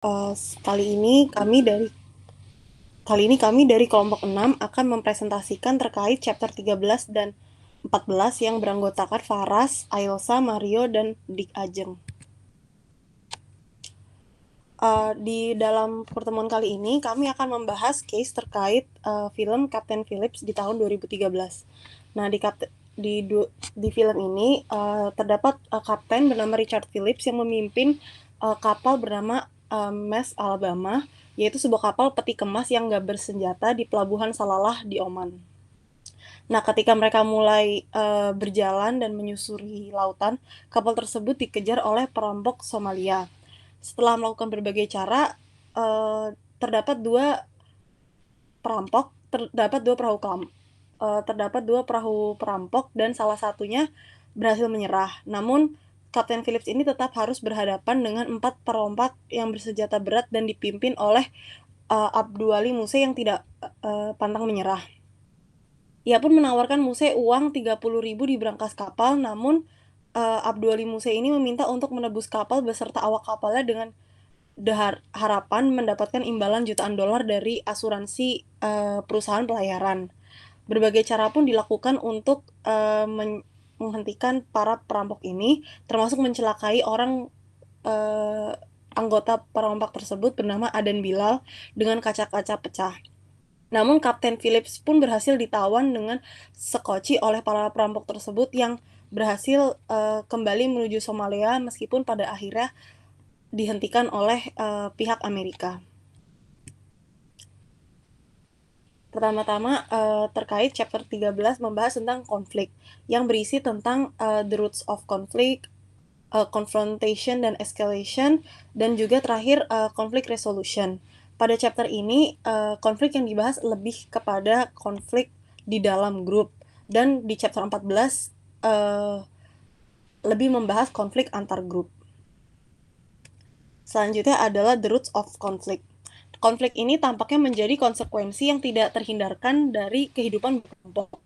Kali ini kami dari kelompok 6 akan mempresentasikan terkait chapter 13 dan 14 yang beranggotakan Faras, Ailsa, Mario, dan Dik Ajeng. Di dalam pertemuan kali ini kami akan membahas case terkait film Captain Phillips di tahun 2013. Nah, di film ini terdapat kapten bernama Richard Phillips yang memimpin kapal bernama Mass Alabama, yaitu sebuah kapal peti kemas yang nggak bersenjata di pelabuhan Salalah di Oman. Nah, ketika mereka mulai berjalan dan menyusuri lautan, kapal tersebut dikejar oleh perampok Somalia. Setelah melakukan berbagai cara, terdapat dua perampok, terdapat dua perahu perampok dan salah satunya berhasil menyerah. Namun Kapten Phillips ini tetap harus berhadapan dengan 4 perompak yang bersenjata berat dan dipimpin oleh Abduali Muse yang tidak pantang menyerah. Ia pun menawarkan Muse uang 30.000 di brankas kapal, namun Abduali Muse ini meminta untuk menebus kapal beserta awak kapalnya dengan harapan mendapatkan imbalan jutaan dolar dari asuransi perusahaan pelayaran. Berbagai cara pun dilakukan untuk menghentikan para perampok ini, termasuk mencelakai orang anggota perampok tersebut bernama Adan Bilal dengan kaca-kaca pecah. Namun Kapten Phillips pun berhasil ditawan dengan sekoci oleh para perampok tersebut yang berhasil kembali menuju Somalia meskipun pada akhirnya dihentikan oleh pihak Amerika. Pertama-tama terkait chapter 13 membahas tentang konflik yang berisi tentang the roots of conflict, confrontation dan escalation, dan juga terakhir conflict resolution. Pada chapter ini konflik yang dibahas lebih kepada konflik di dalam grup, dan di chapter 14 lebih membahas konflik antar grup. Selanjutnya adalah the roots of conflict. Konflik ini tampaknya menjadi konsekuensi yang tidak terhindarkan dari kehidupan kelompok.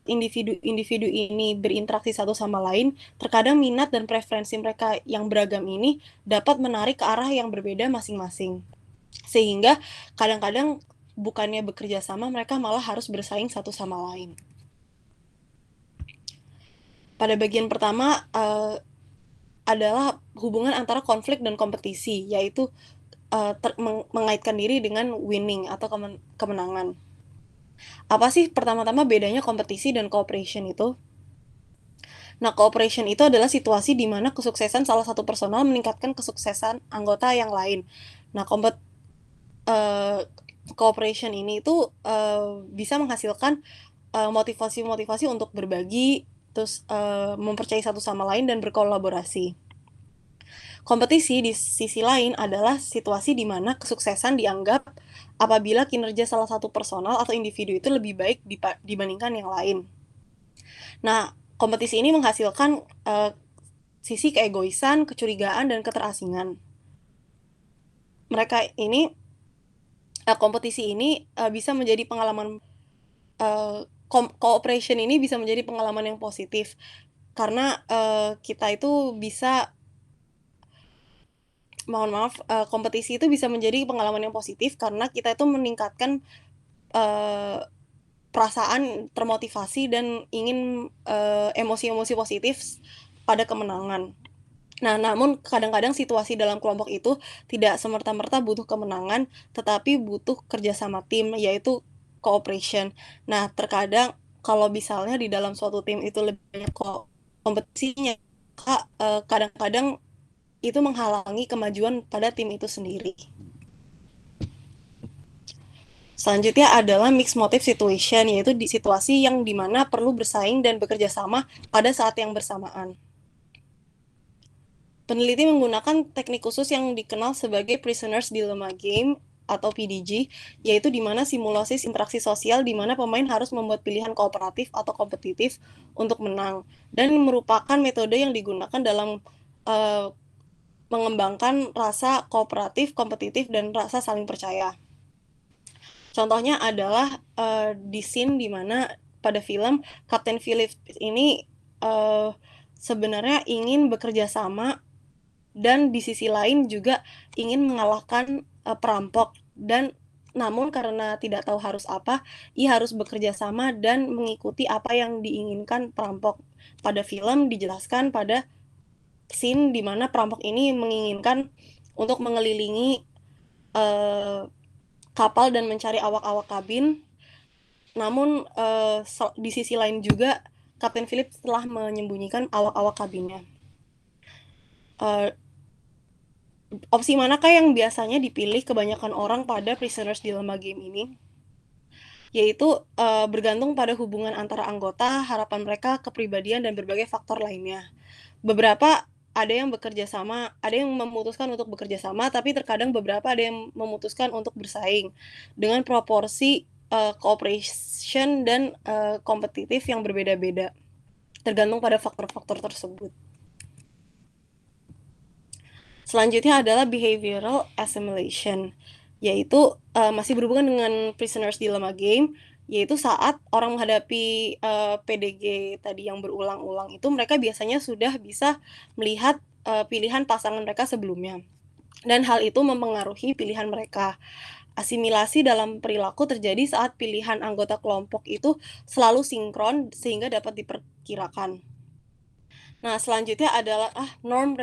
Individu-individu ini berinteraksi satu sama lain, terkadang minat dan preferensi mereka yang beragam ini dapat menarik ke arah yang berbeda masing-masing. Sehingga kadang-kadang bukannya bekerja sama, mereka malah harus bersaing satu sama lain. Pada bagian pertama adalah hubungan antara konflik dan kompetisi, yaitu mengaitkan diri dengan winning atau kemenangan. Apa sih pertama-tama bedanya kompetisi dan cooperation itu? Nah, cooperation itu adalah situasi di mana kesuksesan salah satu personal meningkatkan kesuksesan anggota yang lain. Nah, cooperation ini itu bisa menghasilkan motivasi-motivasi untuk berbagi, terus mempercayai satu sama lain dan berkolaborasi. Kompetisi di sisi lain adalah situasi di mana kesuksesan dianggap apabila kinerja salah satu personal atau individu itu lebih baik dibandingkan yang lain. Nah, kompetisi ini menghasilkan sisi keegoisan, kecurigaan, dan keterasingan. Kompetisi ini bisa menjadi pengalaman cooperation ini bisa menjadi pengalaman yang positif karena kita itu bisa kompetisi itu bisa menjadi pengalaman yang positif karena kita itu meningkatkan perasaan termotivasi dan ingin emosi-emosi positif pada kemenangan. Nah, namun kadang-kadang situasi dalam kelompok itu tidak semerta-merta butuh kemenangan, tetapi butuh kerjasama tim, yaitu cooperation. Nah, terkadang kalau misalnya di dalam suatu tim itu lebih banyak kompetisinya, kadang-kadang itu menghalangi kemajuan pada tim itu sendiri. Selanjutnya adalah mixed motive situation, yaitu di situasi yang dimana perlu bersaing dan bekerja sama pada saat yang bersamaan. Peneliti menggunakan teknik khusus yang dikenal sebagai Prisoner's Dilemma Game atau PDG, yaitu di mana simulasi interaksi sosial di mana pemain harus membuat pilihan kooperatif atau kompetitif untuk menang, dan merupakan metode yang digunakan dalam mengembangkan rasa kooperatif, kompetitif, dan rasa saling percaya. Contohnya adalah di scene di mana pada film Kapten Phillips ini sebenarnya ingin bekerja sama dan di sisi lain juga ingin mengalahkan perampok, dan namun karena tidak tahu harus apa, ia harus bekerja sama dan mengikuti apa yang diinginkan perampok. Pada film dijelaskan pada scene di mana perampok ini menginginkan untuk mengelilingi kapal dan mencari awak-awak kabin. Namun di sisi lain juga Kapten Phillips telah menyembunyikan awak-awak kabinnya. Opsi manakah yang biasanya dipilih kebanyakan orang pada Prisoners Dilemma game ini? Yaitu bergantung pada hubungan antara anggota, harapan mereka, kepribadian, dan berbagai faktor lainnya. Beberapa ada yang bekerja sama, ada yang memutuskan untuk bekerja sama, tapi terkadang beberapa ada yang memutuskan untuk bersaing dengan proporsi cooperation dan kompetitif yang berbeda-beda, tergantung pada faktor-faktor tersebut. Selanjutnya adalah behavioral assimilation, yaitu masih berhubungan dengan Prisoners Dilemma game, yaitu saat orang menghadapi PDG tadi yang berulang-ulang itu, mereka biasanya sudah bisa melihat pilihan pasangan mereka sebelumnya. Dan hal itu mempengaruhi pilihan mereka. Asimilasi dalam perilaku terjadi saat pilihan anggota kelompok itu selalu sinkron sehingga dapat diperkirakan. Nah, selanjutnya adalah norm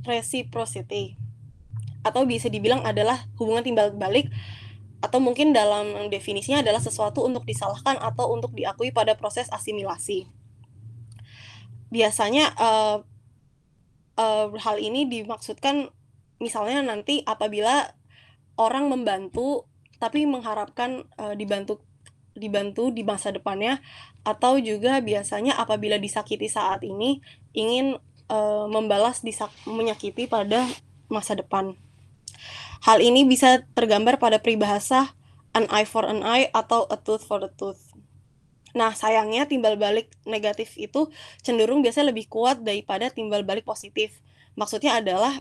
reciprocity, atau bisa dibilang adalah hubungan timbal balik, atau mungkin dalam definisinya adalah sesuatu untuk disalahkan atau untuk diakui pada proses asimilasi. Biasanya hal ini dimaksudkan misalnya nanti apabila orang membantu tapi mengharapkan dibantu di masa depannya, atau juga biasanya apabila disakiti saat ini ingin membalas menyakiti pada masa depan. Hal ini bisa tergambar pada peribahasa an eye for an eye atau a tooth for a tooth. Nah, sayangnya timbal balik negatif itu cenderung biasanya lebih kuat daripada timbal balik positif. Maksudnya adalah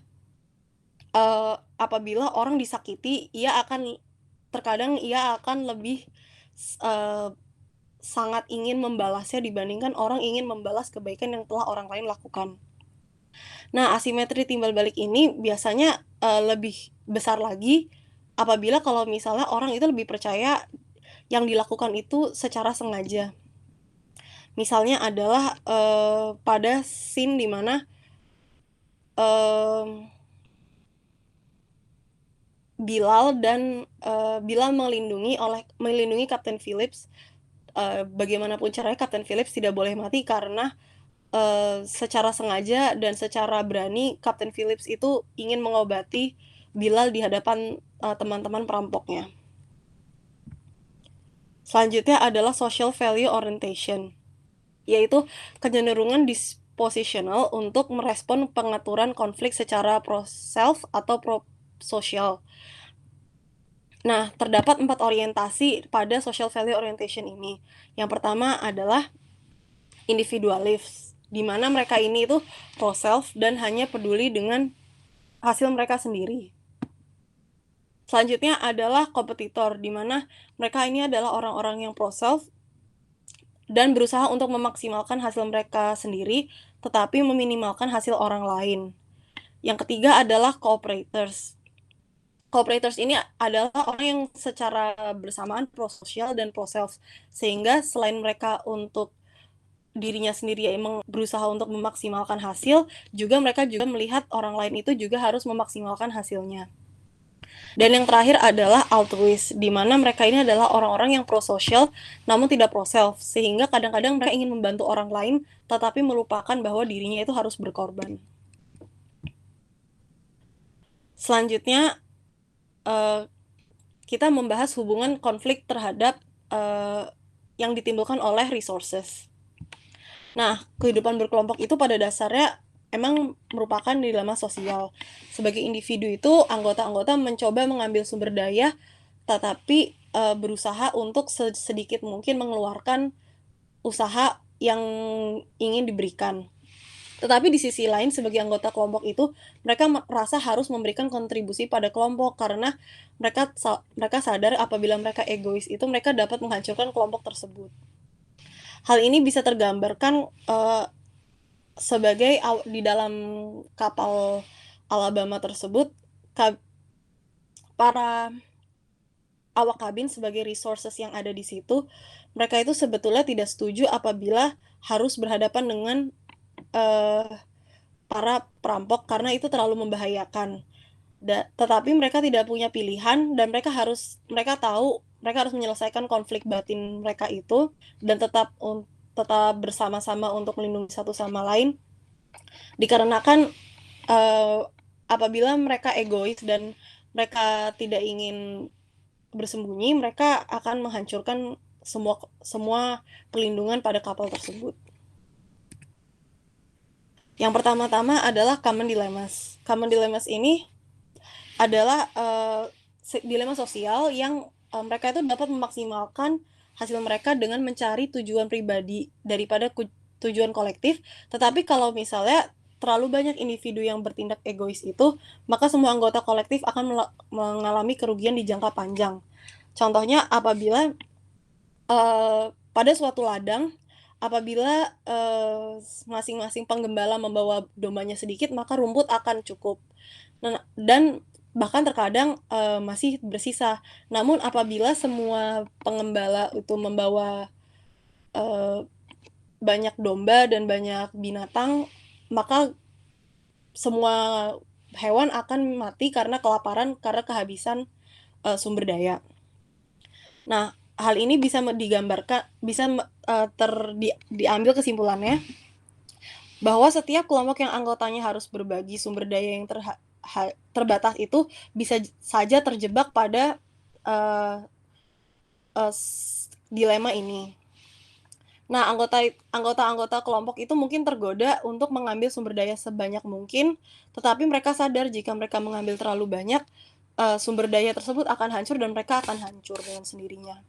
apabila orang disakiti, terkadang ia akan lebih sangat ingin membalasnya dibandingkan orang ingin membalas kebaikan yang telah orang lain lakukan. Nah, asimetri timbal balik ini biasanya lebih besar lagi apabila kalau misalnya orang itu lebih percaya yang dilakukan itu secara sengaja. Misalnya adalah pada scene di mana Bilal melindungi Kapten Phillips. Bagaimanapun caranya Kapten Phillips tidak boleh mati karena secara sengaja dan secara berani Kapten Phillips itu ingin mengobati Bilal di hadapan teman-teman perampoknya. Selanjutnya adalah social value orientation, yaitu kecenderungan dispositional untuk merespon pengaturan konflik secara pro-self atau pro-social. Nah, terdapat 4 orientasi pada social value orientation ini. Yang pertama adalah individualist, di mana mereka ini itu pro-self dan hanya peduli dengan hasil mereka sendiri. Selanjutnya adalah kompetitor, di mana mereka ini adalah orang-orang yang pro-self dan berusaha untuk memaksimalkan hasil mereka sendiri, tetapi meminimalkan hasil orang lain. Yang ketiga adalah cooperators. Cooperators ini adalah orang yang secara bersamaan pro-sosial dan pro-self, sehingga selain mereka untuk dirinya sendiri emang berusaha untuk memaksimalkan hasil, juga mereka juga melihat orang lain itu juga harus memaksimalkan hasilnya. Dan yang terakhir adalah altruist, di mana mereka ini adalah orang-orang yang pro-social namun tidak pro-self, sehingga kadang-kadang mereka ingin membantu orang lain tetapi melupakan bahwa dirinya itu harus berkorban. Selanjutnya kita membahas hubungan konflik terhadap yang ditimbulkan oleh resources. Nah, kehidupan berkelompok itu pada dasarnya emang merupakan dilema sosial. Sebagai individu itu, anggota-anggota mencoba mengambil sumber daya, tetapi berusaha untuk sedikit mungkin mengeluarkan usaha yang ingin diberikan. Tetapi di sisi lain, sebagai anggota kelompok itu, mereka merasa harus memberikan kontribusi pada kelompok karena mereka sadar apabila mereka egois itu, mereka dapat menghancurkan kelompok tersebut. Hal ini bisa tergambarkan sebagai di dalam kapal Alabama tersebut, para awak kabin sebagai resources yang ada di situ, mereka itu sebetulnya tidak setuju apabila harus berhadapan dengan, eee, para perampok karena itu terlalu membahayakan. Tetapi mereka tidak punya pilihan dan mereka tahu mereka harus menyelesaikan konflik batin mereka itu dan tetap bersama-sama untuk melindungi satu sama lain, dikarenakan, eee, apabila mereka egois dan mereka tidak ingin bersembunyi, mereka akan menghancurkan semua semua pelindungan pada kapal tersebut. Yang pertama-tama adalah common dilemmas. Common dilemmas ini adalah, dilema sosial yang, mereka itu dapat memaksimalkan hasil mereka dengan mencari tujuan pribadi daripada tujuan kolektif, tetapi kalau misalnya terlalu banyak individu yang bertindak egois itu, maka semua anggota kolektif akan mengalami kerugian di jangka panjang. Contohnya apabila, pada suatu ladang, apabila, masing-masing penggembala membawa dombanya sedikit, maka rumput akan cukup. Dan bahkan terkadang, masih bersisa. Namun apabila semua pengembala itu membawa, eee, banyak domba dan banyak binatang, maka semua hewan akan mati karena kelaparan, karena kehabisan, sumber daya. Nah, hal ini bisa digambarkan bisa diambil kesimpulannya bahwa setiap kelompok yang anggotanya harus berbagi sumber daya yang terbatas itu bisa saja terjebak pada, eee eee, dilema ini. Nah, anggota-anggota kelompok itu mungkin tergoda untuk mengambil sumber daya sebanyak mungkin, tetapi mereka sadar jika mereka mengambil terlalu banyak, sumber daya tersebut akan hancur dan mereka akan hancur dengan sendirinya.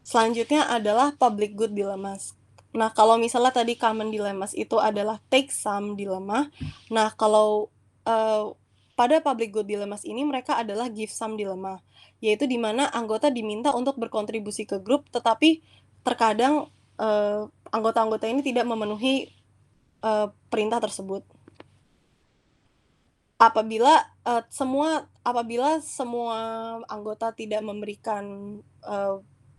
Selanjutnya adalah public good dilemmas. Nah, kalau misalnya tadi common dilemmas itu adalah take some dilemma. Nah, kalau, pada public good dilemmas ini mereka adalah give some dilemma, yaitu di mana anggota diminta untuk berkontribusi ke grup, tetapi terkadang, anggota-anggota ini tidak memenuhi, perintah tersebut. Apabila semua anggota tidak memberikan,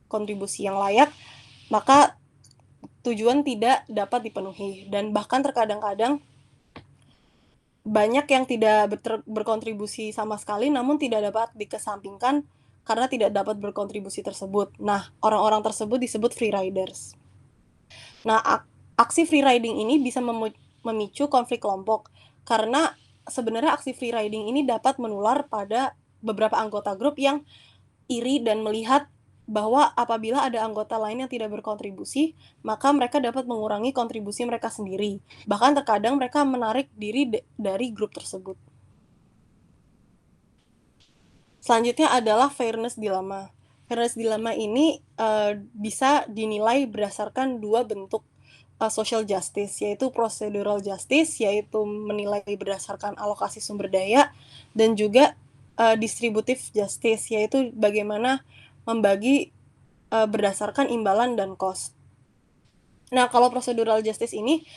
kontribusi yang layak, maka tujuan tidak dapat dipenuhi dan bahkan terkadang-kadang banyak yang tidak berkontribusi sama sekali namun tidak dapat dikesampingkan karena tidak dapat berkontribusi tersebut. Nah, orang-orang tersebut disebut free riders. Nah, aksi free riding ini bisa memicu konflik kelompok karena sebenarnya aksi free riding ini dapat menular pada beberapa anggota grup yang iri dan melihat bahwa apabila ada anggota lain yang tidak berkontribusi, maka mereka dapat mengurangi kontribusi mereka sendiri. Bahkan terkadang mereka menarik diri dari grup tersebut. Selanjutnya adalah fairness dilemma. Fairness dilemma ini, bisa dinilai berdasarkan dua bentuk, social justice, yaitu procedural justice, yaitu menilai berdasarkan alokasi sumber daya, dan juga, distributive justice, yaitu bagaimana membagi, berdasarkan imbalan dan cost. Nah, kalau procedural justice ini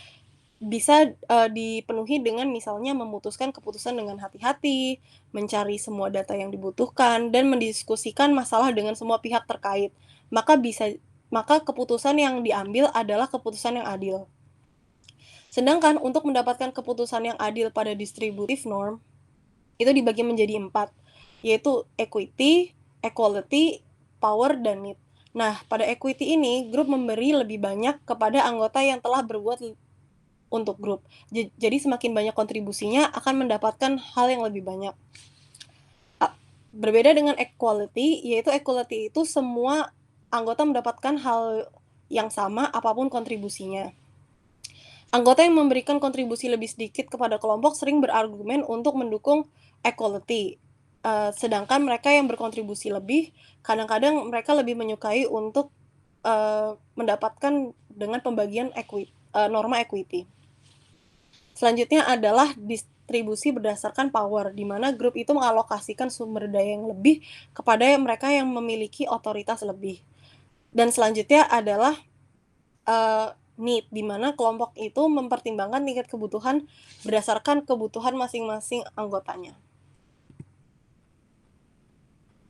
bisa, dipenuhi dengan misalnya memutuskan keputusan dengan hati-hati, mencari semua data yang dibutuhkan, dan mendiskusikan masalah dengan semua pihak terkait. Maka keputusan yang diambil adalah keputusan yang adil. Sedangkan untuk mendapatkan keputusan yang adil pada distributive norm, itu dibagi menjadi 4, yaitu equity, equality, power, dan need. Nah, pada equity ini, grup memberi lebih banyak kepada anggota yang telah berbuat untuk grup. Jadi semakin banyak kontribusinya akan mendapatkan hal yang lebih banyak. Berbeda dengan equality, yaitu equality itu semua anggota mendapatkan hal yang sama apapun kontribusinya. Anggota yang memberikan kontribusi lebih sedikit kepada kelompok sering berargumen untuk mendukung equality. Sedangkan mereka yang berkontribusi lebih, kadang-kadang mereka lebih menyukai untuk, mendapatkan dengan pembagian norma equity. Selanjutnya adalah distribusi berdasarkan power, di mana grup itu mengalokasikan sumber daya yang lebih kepada mereka yang memiliki otoritas lebih. Dan selanjutnya adalah, need, di mana kelompok itu mempertimbangkan tingkat kebutuhan berdasarkan kebutuhan masing-masing anggotanya.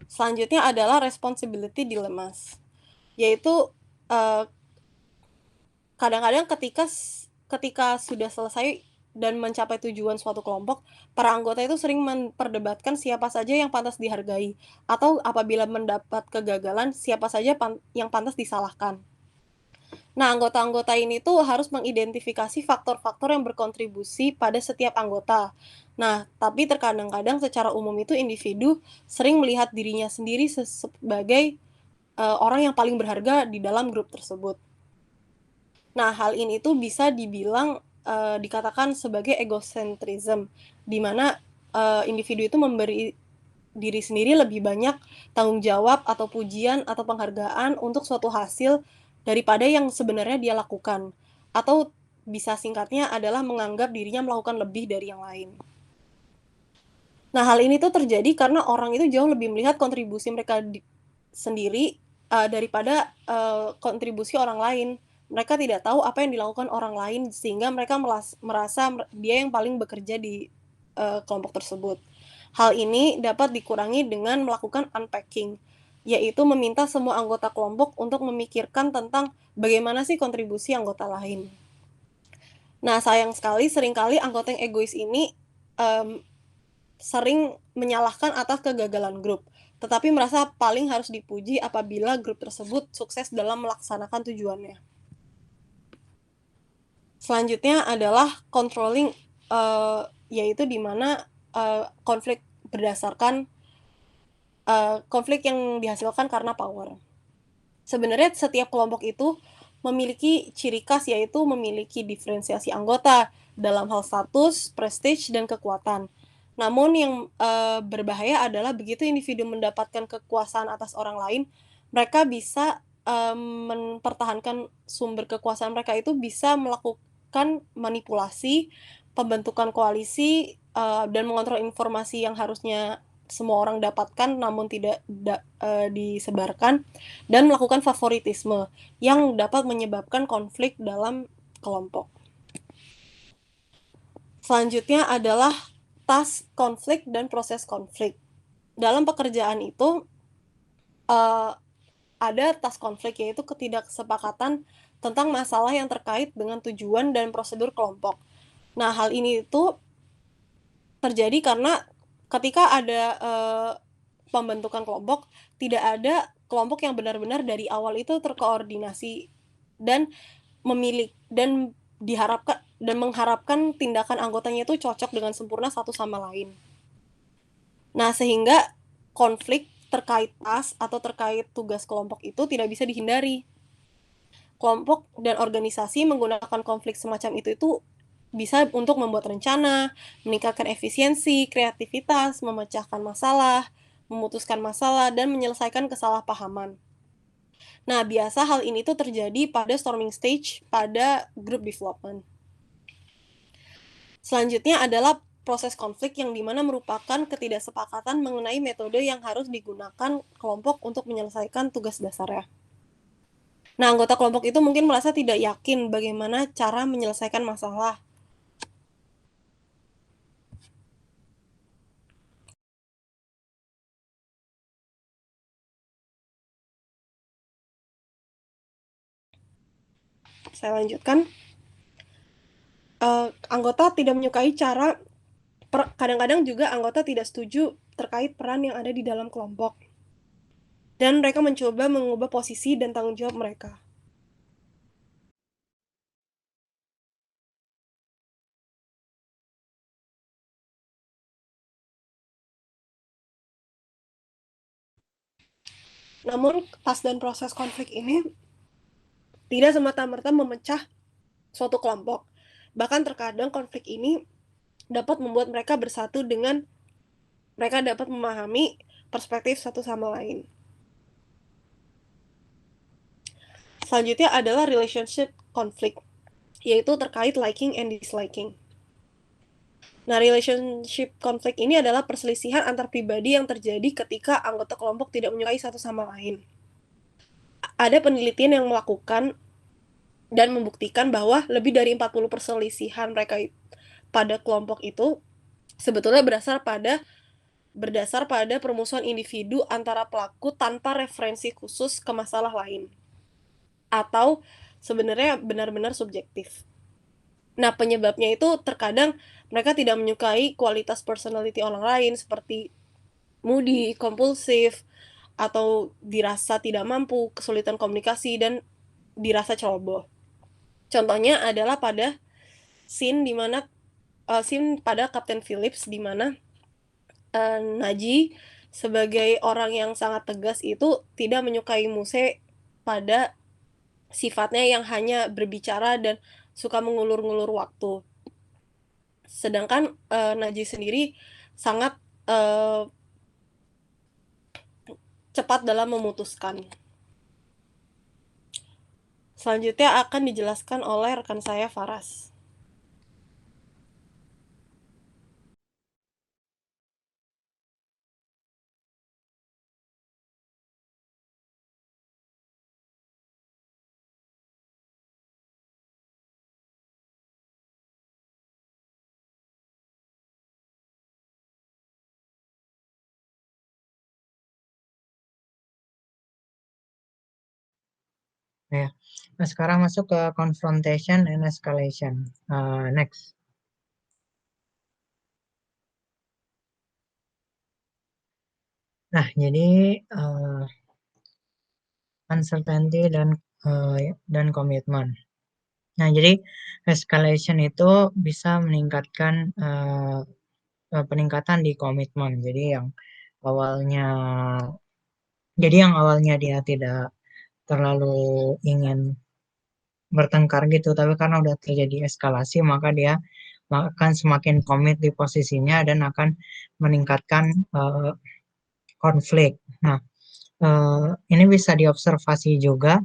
Selanjutnya adalah responsibility dilemmas, yaitu kadang-kadang ketika sudah selesai dan mencapai tujuan suatu kelompok, para anggota itu sering memperdebatkan siapa saja yang pantas dihargai, atau apabila mendapat kegagalan, siapa saja yang pantas disalahkan. Nah, anggota-anggota ini tuh harus mengidentifikasi faktor-faktor yang berkontribusi pada setiap anggota. Nah, tapi terkadang-kadang secara umum itu individu sering melihat dirinya sendiri sebagai orang yang paling berharga di dalam grup tersebut. Nah, hal ini tuh bisa dibilang, dikatakan sebagai egocentrism, di mana, individu itu memberi diri sendiri lebih banyak tanggung jawab atau pujian atau penghargaan untuk suatu hasil daripada yang sebenarnya dia lakukan. Atau bisa singkatnya adalah menganggap dirinya melakukan lebih dari yang lain. Nah, hal ini tuh terjadi karena orang itu jauh lebih melihat kontribusi mereka sendiri, daripada, kontribusi orang lain. Mereka tidak tahu apa yang dilakukan orang lain sehingga mereka merasa dia yang paling bekerja di, kelompok tersebut. Hal ini dapat dikurangi dengan melakukan unpacking, yaitu meminta semua anggota kelompok untuk memikirkan tentang bagaimana sih kontribusi anggota lain. Nah, sayang sekali seringkali anggota yang egois ini, mmm, sering menyalahkan atas kegagalan grup, tetapi merasa paling harus dipuji apabila grup tersebut sukses dalam melaksanakan tujuannya. Selanjutnya adalah controlling, yaitu di mana, konflik berdasarkan, konflik yang dihasilkan karena power. Sebenarnya setiap kelompok itu memiliki ciri khas, yaitu memiliki diferensiasi anggota dalam hal status, prestige, dan kekuatan. Namun yang, berbahaya adalah begitu individu mendapatkan kekuasaan atas orang lain, mereka bisa, mempertahankan sumber kekuasaan mereka itu bisa melakukan manipulasi, pembentukan koalisi, dan mengontrol informasi yang harusnya semua orang dapatkan namun tidak disebarkan, dan melakukan favoritisme yang dapat menyebabkan konflik dalam kelompok. Selanjutnya adalah task konflik dan proses konflik. Dalam pekerjaan itu, ada task konflik, yaitu ketidaksepakatan tentang masalah yang terkait dengan tujuan dan prosedur kelompok. Nah, hal ini itu terjadi karena ketika ada, pembentukan kelompok, tidak ada kelompok yang benar-benar dari awal itu terkoordinasi dan dan mengharapkan tindakan anggotanya itu cocok dengan sempurna satu sama lain. Nah, sehingga konflik terkait task atau terkait tugas kelompok itu tidak bisa dihindari. Kelompok dan organisasi menggunakan konflik semacam itu bisa untuk membuat rencana, meningkatkan efisiensi, kreativitas, memecahkan masalah, memutuskan masalah, dan menyelesaikan kesalahpahaman. Nah, biasa hal ini tuh terjadi pada storming stage pada group development. Selanjutnya adalah proses konflik yang dimana merupakan ketidaksepakatan mengenai metode yang harus digunakan kelompok untuk menyelesaikan tugas dasarnya. Nah, anggota kelompok itu mungkin merasa tidak yakin bagaimana cara menyelesaikan masalah. Saya lanjutkan. Anggota tidak menyukai kadang-kadang juga anggota tidak setuju terkait peran yang ada di dalam kelompok. Dan mereka mencoba mengubah posisi dan tanggung jawab mereka. Namun, tas dan proses konflik ini tidak semata-mata memecah suatu kelompok. Bahkan terkadang konflik ini dapat membuat mereka bersatu dengan mereka dapat memahami perspektif satu sama lain. Selanjutnya adalah relationship conflict, yaitu terkait liking and disliking. Nah, relationship conflict ini adalah perselisihan antar pribadi yang terjadi ketika anggota kelompok tidak menyukai satu sama lain. Ada penelitian yang melakukan dan membuktikan bahwa lebih dari 40 perselisihan mereka pada kelompok itu sebetulnya berdasar pada permusuhan individu antara pelaku tanpa referensi khusus ke masalah lain, atau sebenarnya benar-benar subjektif. Nah, penyebabnya itu terkadang mereka tidak menyukai kualitas personality orang lain seperti moody, kompulsif, atau dirasa tidak mampu, kesulitan komunikasi, dan dirasa ceroboh. Contohnya adalah pada scene pada Captain Phillips di mana Naji sebagai orang yang sangat tegas itu tidak menyukai Muse pada sifatnya yang hanya berbicara dan suka mengulur-ngulur waktu. Sedangkan Naji sendiri sangat uh, cepat dalam memutuskan. Selanjutnya akan dijelaskan oleh rekan saya Faras. Ya. Nah, sekarang masuk ke confrontation and escalation. Next. Nah, jadi uncertainty dan komitmen. Nah, jadi escalation itu bisa meningkatkan peningkatan di komitmen. Awalnya, yang awalnya dia tidak terlalu ingin bertengkar gitu, tapi karena udah terjadi eskalasi, maka dia akan semakin komit di posisinya dan akan meningkatkan konflik. Nah, ini bisa diobservasi juga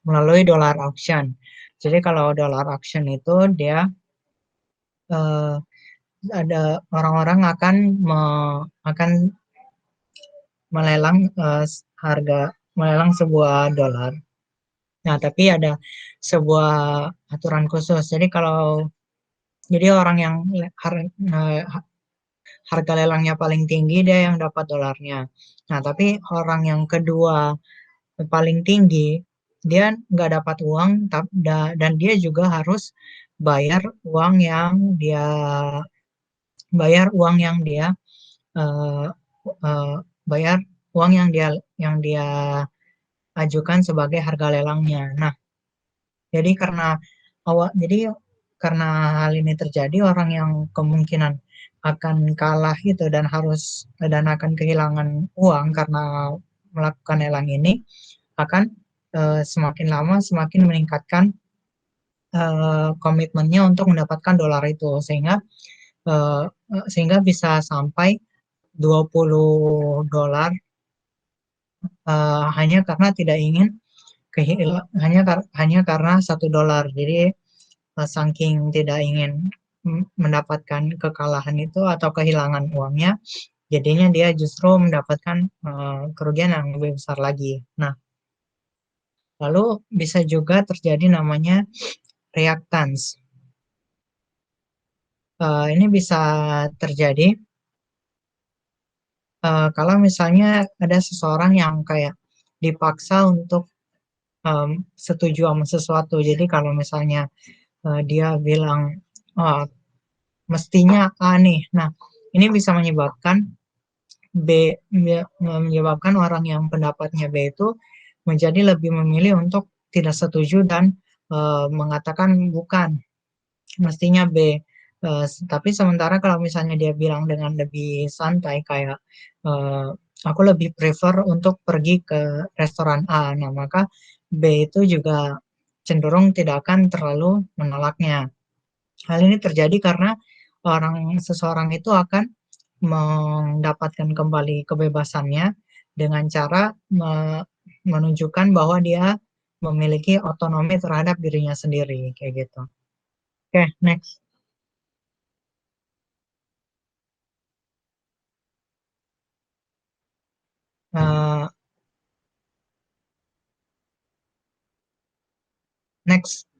melalui dollar auction. Jadi kalau dollar auction itu dia eh, ada orang-orang akan melelang harga melelang sebuah dolar. Nah, tapi ada sebuah aturan khusus. Jadi orang yang eh, harga lelangnya paling tinggi dia yang dapat dolarnya. Nah, tapi orang yang kedua paling tinggi dia nggak dapat uang dan dia juga harus bayar uang yang dia bayar uang yang dia eh, eh, bayar uang yang dia ajukan sebagai harga lelangnya. Nah, jadi jadi karena hal ini terjadi, orang yang kemungkinan akan kalah itu dan akan kehilangan uang karena melakukan lelang ini akan semakin lama semakin meningkatkan komitmennya untuk mendapatkan dolar itu eh, sehingga bisa sampai 20 dolar hanya karena tidak ingin hanya karena 1 dolar. Jadi saking tidak ingin mendapatkan kekalahan itu atau kehilangan uangnya, jadinya dia justru mendapatkan kerugian yang lebih besar lagi. Nah, lalu bisa juga terjadi namanya reactance. Ini bisa terjadi kalau misalnya ada seseorang yang kayak dipaksa untuk setuju sama sesuatu. Jadi kalau misalnya dia bilang, oh, mestinya A nih. Nah, ini bisa menyebabkan orang yang pendapatnya B itu menjadi lebih memilih untuk tidak setuju dan mengatakan bukan, mestinya B. Tapi sementara kalau misalnya dia bilang dengan lebih santai kayak eh, aku lebih prefer untuk pergi ke restoran A, nah maka B itu juga cenderung tidak akan terlalu menolaknya. Hal ini terjadi karena seseorang itu akan mendapatkan kembali kebebasannya dengan cara menunjukkan bahwa dia memiliki otonomi terhadap dirinya sendiri, kayak gitu. Oke, next. Nah, Next.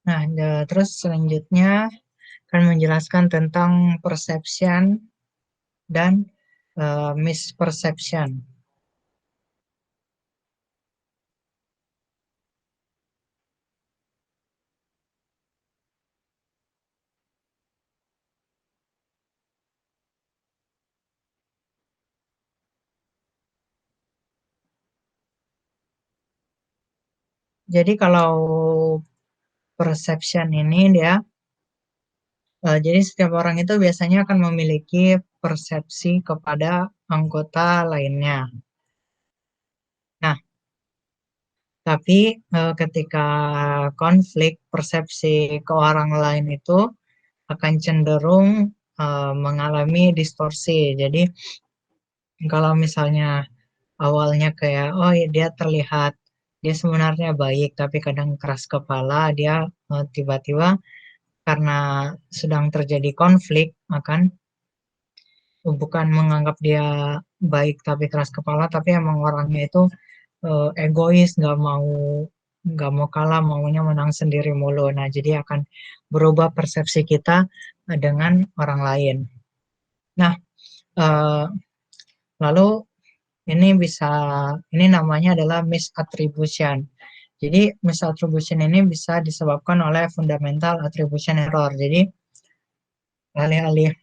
Nah, terus selanjutnya akan menjelaskan tentang perception dan misperception. Jadi kalau perception ini dia, jadi setiap orang itu biasanya akan memiliki persepsi kepada anggota lainnya. Nah, tapi ketika konflik persepsi ke orang lain itu akan cenderung mengalami distorsi. Jadi kalau misalnya awalnya kayak oh ya, dia terlihat dia sebenarnya baik tapi kadang keras kepala, dia tiba-tiba karena sedang terjadi konflik akan bukan menganggap dia baik tapi keras kepala, tapi emang orangnya itu egois, nggak mau kalah, maunya menang sendiri mulu. Nah, jadi akan berubah persepsi kita dengan orang lain. Nah, eh, lalu ini namanya adalah misattribution. Jadi misattribution ini bisa disebabkan oleh fundamental attribution error. Jadi alih-alih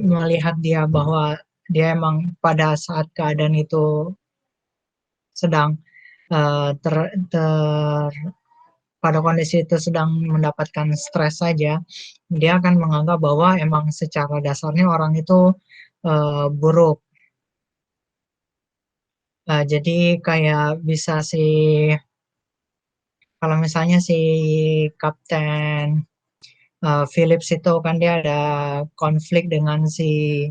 melihat dia bahwa dia emang pada saat keadaan itu sedang eh, ter, ter pada kondisi itu sedang mendapatkan stres saja, dia akan menganggap bahwa emang secara dasarnya orang itu buruk. Jadi kayak bisa kalau misalnya si Kapten Phillips itu kan dia ada konflik dengan si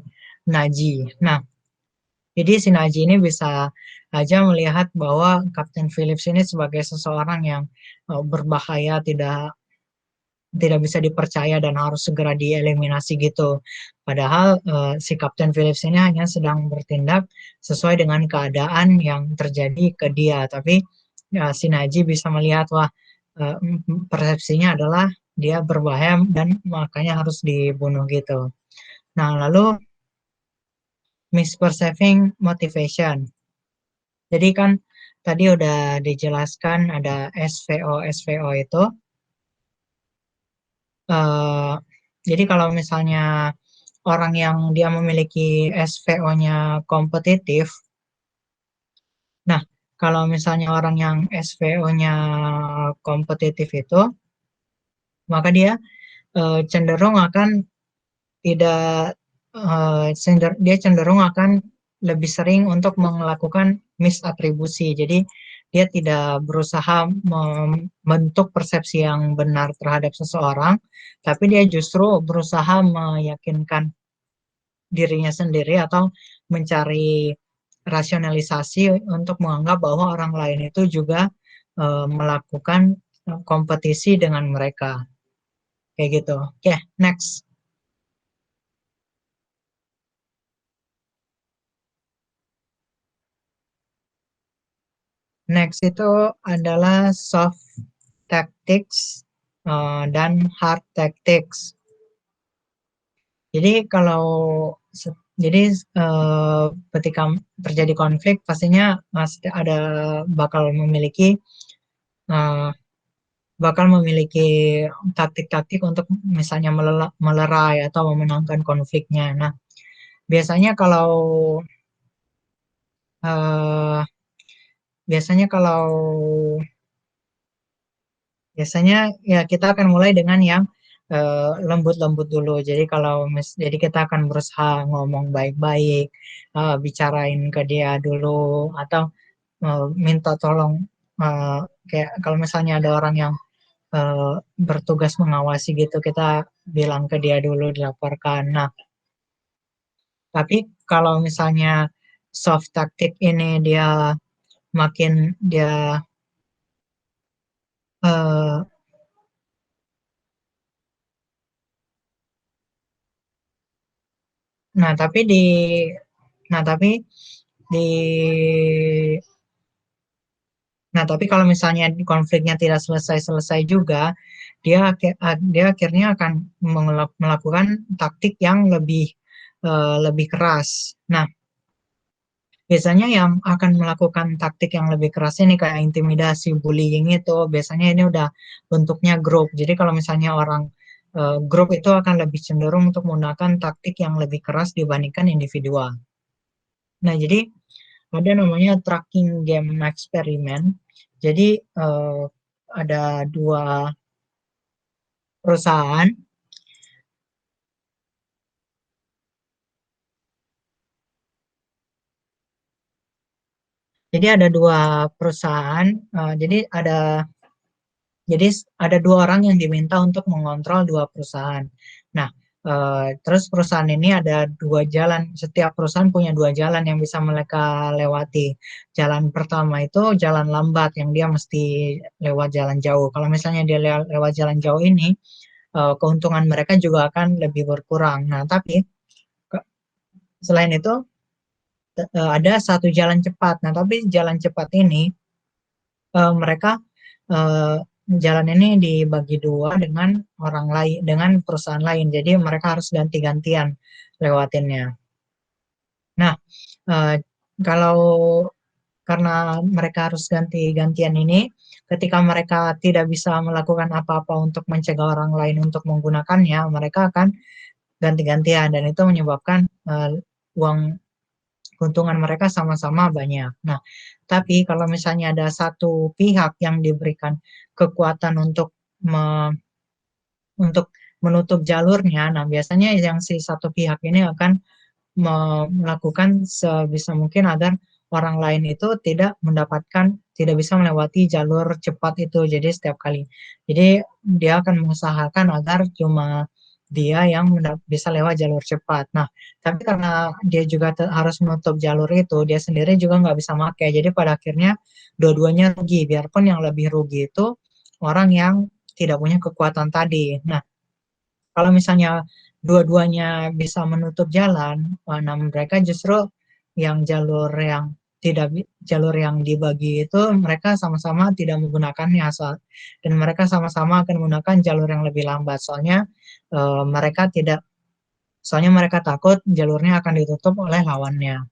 Naji. Nah, jadi si Naji ini bisa aja melihat bahwa Kapten Phillips ini sebagai seseorang yang berbahaya, tidak bisa dipercaya dan harus segera dieliminasi gitu. Padahal si Kapten Phillips ini hanya sedang bertindak sesuai dengan keadaan yang terjadi ke dia. Tapi ya, si Naji bisa melihat wah persepsinya adalah dia berbahaya dan makanya harus dibunuh gitu. Nah, lalu misperceiving motivation. Jadi kan tadi udah dijelaskan ada SVO SVO itu. eh, jadi kalau misalnya orang yang dia memiliki SVO-nya kompetitif, nah kalau misalnya orang yang SVO-nya kompetitif itu, maka dia cenderung akan tidak dia cenderung akan lebih sering untuk melakukan misatribusi. Jadi dia tidak berusaha membentuk persepsi yang benar terhadap seseorang, tapi dia justru berusaha meyakinkan dirinya sendiri atau mencari rasionalisasi untuk menganggap bahwa orang lain itu juga melakukan kompetisi dengan mereka. Kayak gitu. Oke, next. Next itu adalah soft tactics dan hard tactics. Jadi kalau jadi ketika terjadi konflik pastinya ada bakal memiliki uh, bakal memiliki taktik-taktik untuk misalnya melerai atau memenangkan konfliknya. Nah, biasanya kalau eh, biasanya kalau biasanya ya kita akan mulai dengan yang lembut-lembut dulu. Jadi jadi kita akan berusaha ngomong baik-baik, bicarain ke dia dulu, atau minta tolong, eh, kayak kalau misalnya ada orang yang eh, bertugas mengawasi gitu, kita bilang ke dia dulu, dilaporkan. Nah, tapi kalau misalnya soft tactic ini makin dia eh, nah tapi di nah tapi di tapi kalau misalnya konfliknya tidak selesai-selesai juga, dia akhirnya akan melakukan taktik yang lebih keras. Nah, biasanya yang akan melakukan taktik yang lebih keras ini kayak intimidasi, bullying itu biasanya ini udah bentuknya grup. Jadi kalau misalnya grup itu akan lebih cenderung untuk menggunakan taktik yang lebih keras dibandingkan individual. Nah, jadi ada namanya tracking game eksperimen. Jadi eh, ada dua perusahaan. Jadi ada dua perusahaan. Jadi ada dua orang yang diminta untuk mengontrol dua perusahaan. Nah, terus perusahaan ini ada dua jalan. Setiap perusahaan punya dua jalan yang bisa mereka lewati. Jalan pertama itu jalan lambat yang dia mesti lewat jalan jauh. Kalau misalnya dia lewat jalan jauh ini, keuntungan mereka juga akan lebih berkurang. Nah, tapi selain itu ada satu jalan cepat. Nah, tapi jalan cepat ini mereka eh, jalan ini dibagi dua dengan orang lain, dengan perusahaan lain. Jadi mereka harus ganti-gantian lewatinnya. Nah, eh, kalau karena mereka harus ganti-gantian ini, ketika mereka tidak bisa melakukan apa-apa untuk mencegah orang lain untuk menggunakannya, mereka akan ganti-gantian dan itu menyebabkan uang keuntungan mereka sama-sama banyak. Nah, tapi kalau misalnya ada satu pihak yang diberikan kekuatan untuk menutup jalurnya, nah biasanya yang si satu pihak ini akan melakukan sebisa mungkin agar orang lain itu tidak bisa melewati jalur cepat itu. Jadi setiap kali, jadi dia akan mengusahakan agar cuma dia yang bisa lewat jalur cepat. Nah, tapi karena dia juga harus menutup jalur itu, dia sendiri juga nggak bisa pakai. Jadi pada akhirnya dua-duanya rugi. Biarpun yang lebih rugi itu orang yang tidak punya kekuatan tadi. Nah, kalau misalnya dua-duanya bisa menutup jalan, nah mereka justru yang tidak jalur yang dibagi itu mereka sama-sama tidak menggunakannya dan mereka sama-sama akan menggunakan jalur yang lebih lambat. Eh, mereka tidak soalnya mereka takut jalurnya akan ditutup oleh lawannya.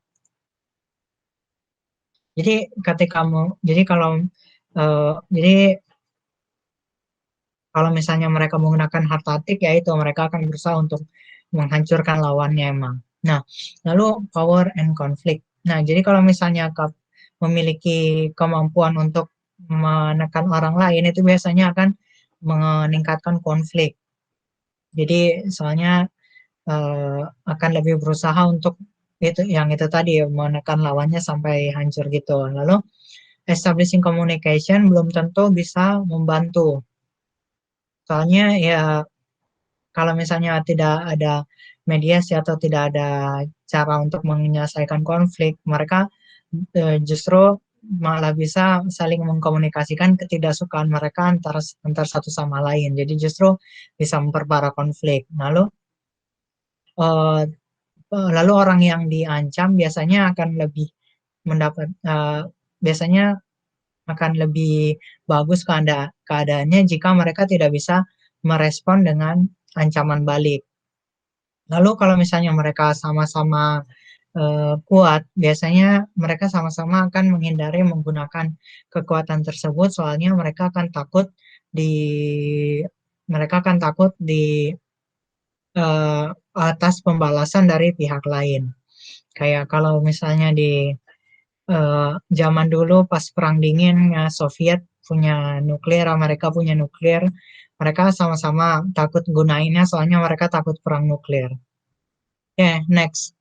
Jadi ketika kamu jadi kalau eh, jadi Kalau misalnya mereka menggunakan hard tactic, ya itu mereka akan berusaha untuk menghancurkan lawannya emang. Nah, lalu power and conflict. Nah, jadi kalau misalnya memiliki kemampuan untuk menekan orang lain, itu biasanya akan meningkatkan konflik. Jadi, soalnya eh, akan lebih berusaha untuk itu tadi menekan lawannya sampai hancur gitu. Lalu establishing communication belum tentu bisa membantu. Soalnya ya kalau misalnya tidak ada mediasi atau tidak ada cara untuk menyelesaikan konflik, mereka justru malah bisa saling mengkomunikasikan ketidaksukaan mereka antar satu sama lain. Jadi justru bisa memperparah konflik. Eh, lalu orang yang diancam biasanya akan lebih bagus keadaannya jika mereka tidak bisa merespon dengan ancaman balik. Lalu kalau misalnya mereka sama-sama kuat, biasanya mereka sama-sama akan menghindari menggunakan kekuatan tersebut, soalnya di mereka akan takut di eh, atas pembalasan dari pihak lain. Kayak kalau misalnya di zaman dulu pas Perang Dingin, Soviet punya nuklir, Amerika punya nuklir, mereka sama-sama takut gunainnya, soalnya mereka takut perang nuklir. Oke, next.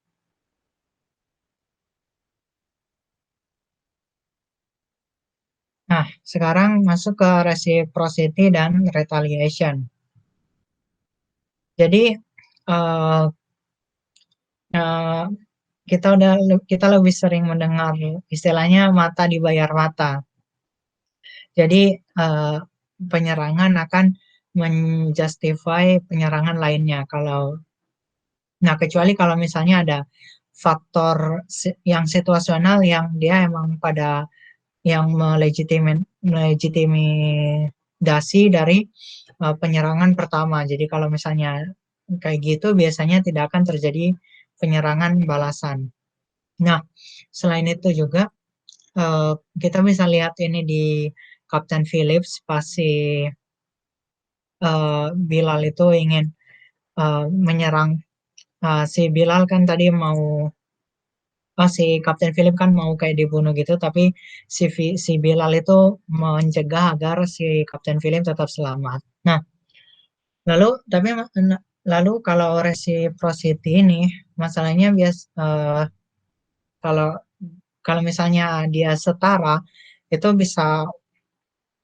Nah, sekarang masuk ke reciprocity dan retaliation. Jadi, eh, eh, kita lebih sering mendengar istilahnya mata dibayar mata. Jadi, penyerangan akan menjustify penyerangan lainnya. Nah, kecuali kalau misalnya ada faktor yang situasional yang dia emang yang melegitimasi dari penyerangan pertama. Jadi kalau misalnya kayak gitu biasanya tidak akan terjadi penyerangan balasan. Nah, selain itu juga eh, kita bisa lihat ini di Kapten Phillips pas Bilal itu ingin menyerang si Bilal kan tadi mau si Kapten Philip kan mau kayak dibunuh gitu, tapi si Bilal itu mencegah agar si Kapten Philip tetap selamat. Nah, lalu tapi lalu kalau reciprocity ini masalahnya kalau kalau misalnya dia setara itu bisa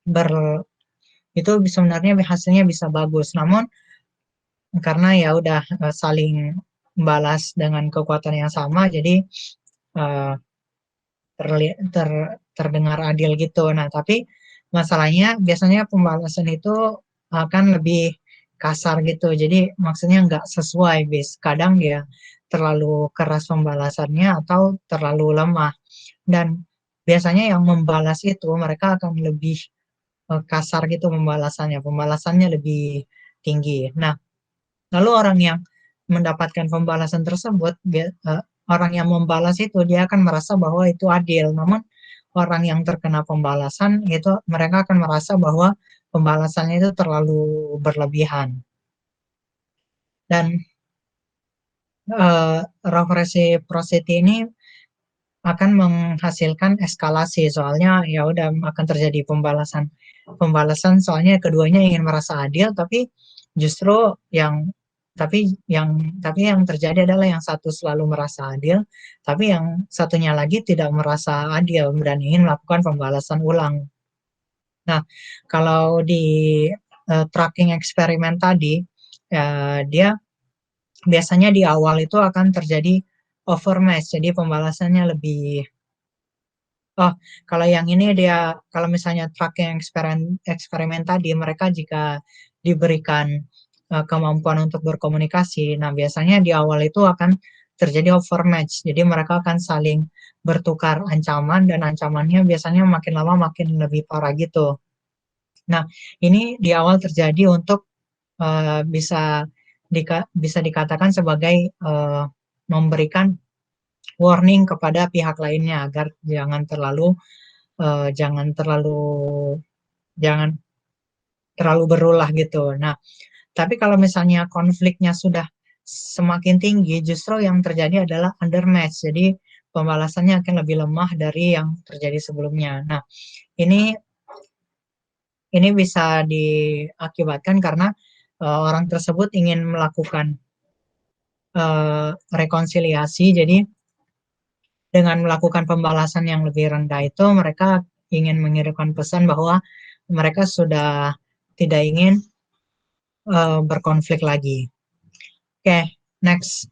ber itu sebenarnya hasilnya bisa bagus. Namun karena ya udah saling balas dengan kekuatan yang sama, jadi eh, terdengar adil gitu. Nah, tapi masalahnya biasanya pembalasan itu akan lebih kasar gitu. Jadi maksudnya nggak sesuai, bis. Kadang dia terlalu keras pembalasannya atau terlalu lemah. Dan biasanya yang membalas itu mereka akan lebih kasar gitu pembalasannya. Pembalasannya lebih tinggi. Nah, lalu orang yang mendapatkan pembalasan tersebut, orang yang membalas itu dia akan merasa bahwa itu adil. Namun orang yang terkena pembalasan itu mereka akan merasa bahwa pembalasannya itu terlalu berlebihan. Dan love reciprocity ini akan menghasilkan eskalasi, soalnya ya udah akan terjadi pembalasan pembalasan soalnya keduanya ingin merasa adil, tapi justru yang tapi yang tapi yang terjadi adalah yang satu selalu merasa adil, tapi yang satunya lagi tidak merasa adil dan ingin melakukan pembalasan ulang. Nah, kalau di tracking eksperimen tadi, dia biasanya di awal itu akan terjadi overmatch, jadi pembalasannya lebih. Oh, kalau yang ini kalau misalnya tracking eksperimen tadi, mereka jika diberikan kemampuan untuk berkomunikasi, nah biasanya di awal itu akan terjadi overmatch. Jadi mereka akan saling bertukar ancaman dan ancamannya biasanya makin lama makin lebih parah gitu. Nah, ini di awal terjadi untuk bisa bisa dikatakan sebagai memberikan warning kepada pihak lainnya agar jangan terlalu jangan terlalu berulah gitu. Nah, tapi kalau misalnya konfliknya sudah semakin tinggi, justru yang terjadi adalah undermatch. Jadi pembalasannya akan lebih lemah dari yang terjadi sebelumnya. Nah, ini ini bisa diakibatkan karena orang tersebut ingin melakukan rekonsiliasi. Jadi dengan melakukan pembalasan yang lebih rendah itu mereka ingin mengirimkan pesan bahwa mereka sudah tidak ingin berkonflik lagi. Oke, okay, next.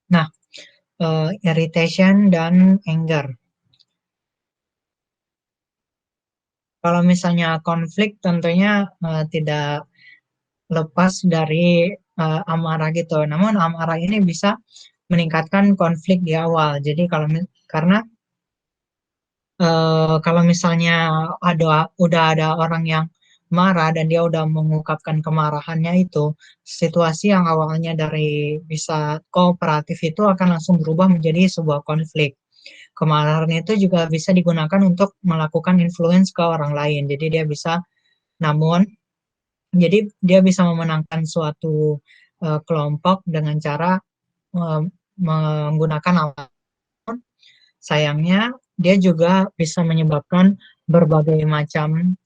Nah, irritation dan anger. Kalau misalnya konflik tentunya tidak lepas dari amarah gitu. Namun amarah ini bisa meningkatkan konflik di awal. Jadi karena kalau misalnya udah ada orang yang marah dan dia udah mengungkapkan kemarahannya itu, situasi yang awalnya dari bisa kooperatif itu akan langsung berubah menjadi sebuah konflik. Kemarahan itu juga bisa digunakan untuk melakukan influence ke orang lain. Jadi dia bisa, namun, jadi dia bisa memenangkan suatu kelompok dengan cara eh, menggunakan alat. Sayangnya, dia juga bisa menyebabkan berbagai macam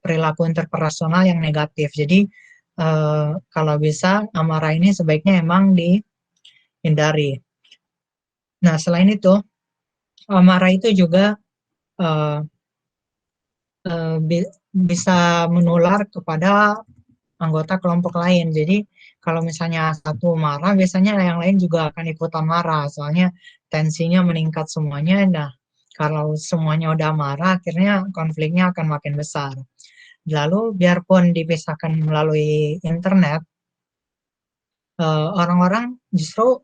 perilaku interpersonal yang negatif. Jadi, kalau bisa, amarah ini sebaiknya emang dihindari. Nah, selain itu, amarah itu juga eh, bisa menular kepada anggota kelompok lain. Jadi kalau misalnya satu marah, biasanya yang lain juga akan ikutan marah. Soalnya tensinya meningkat semuanya. Nah, kalau semuanya udah marah, akhirnya konfliknya akan makin besar. Lalu biarpun dipisahkan melalui internet, orang-orang justru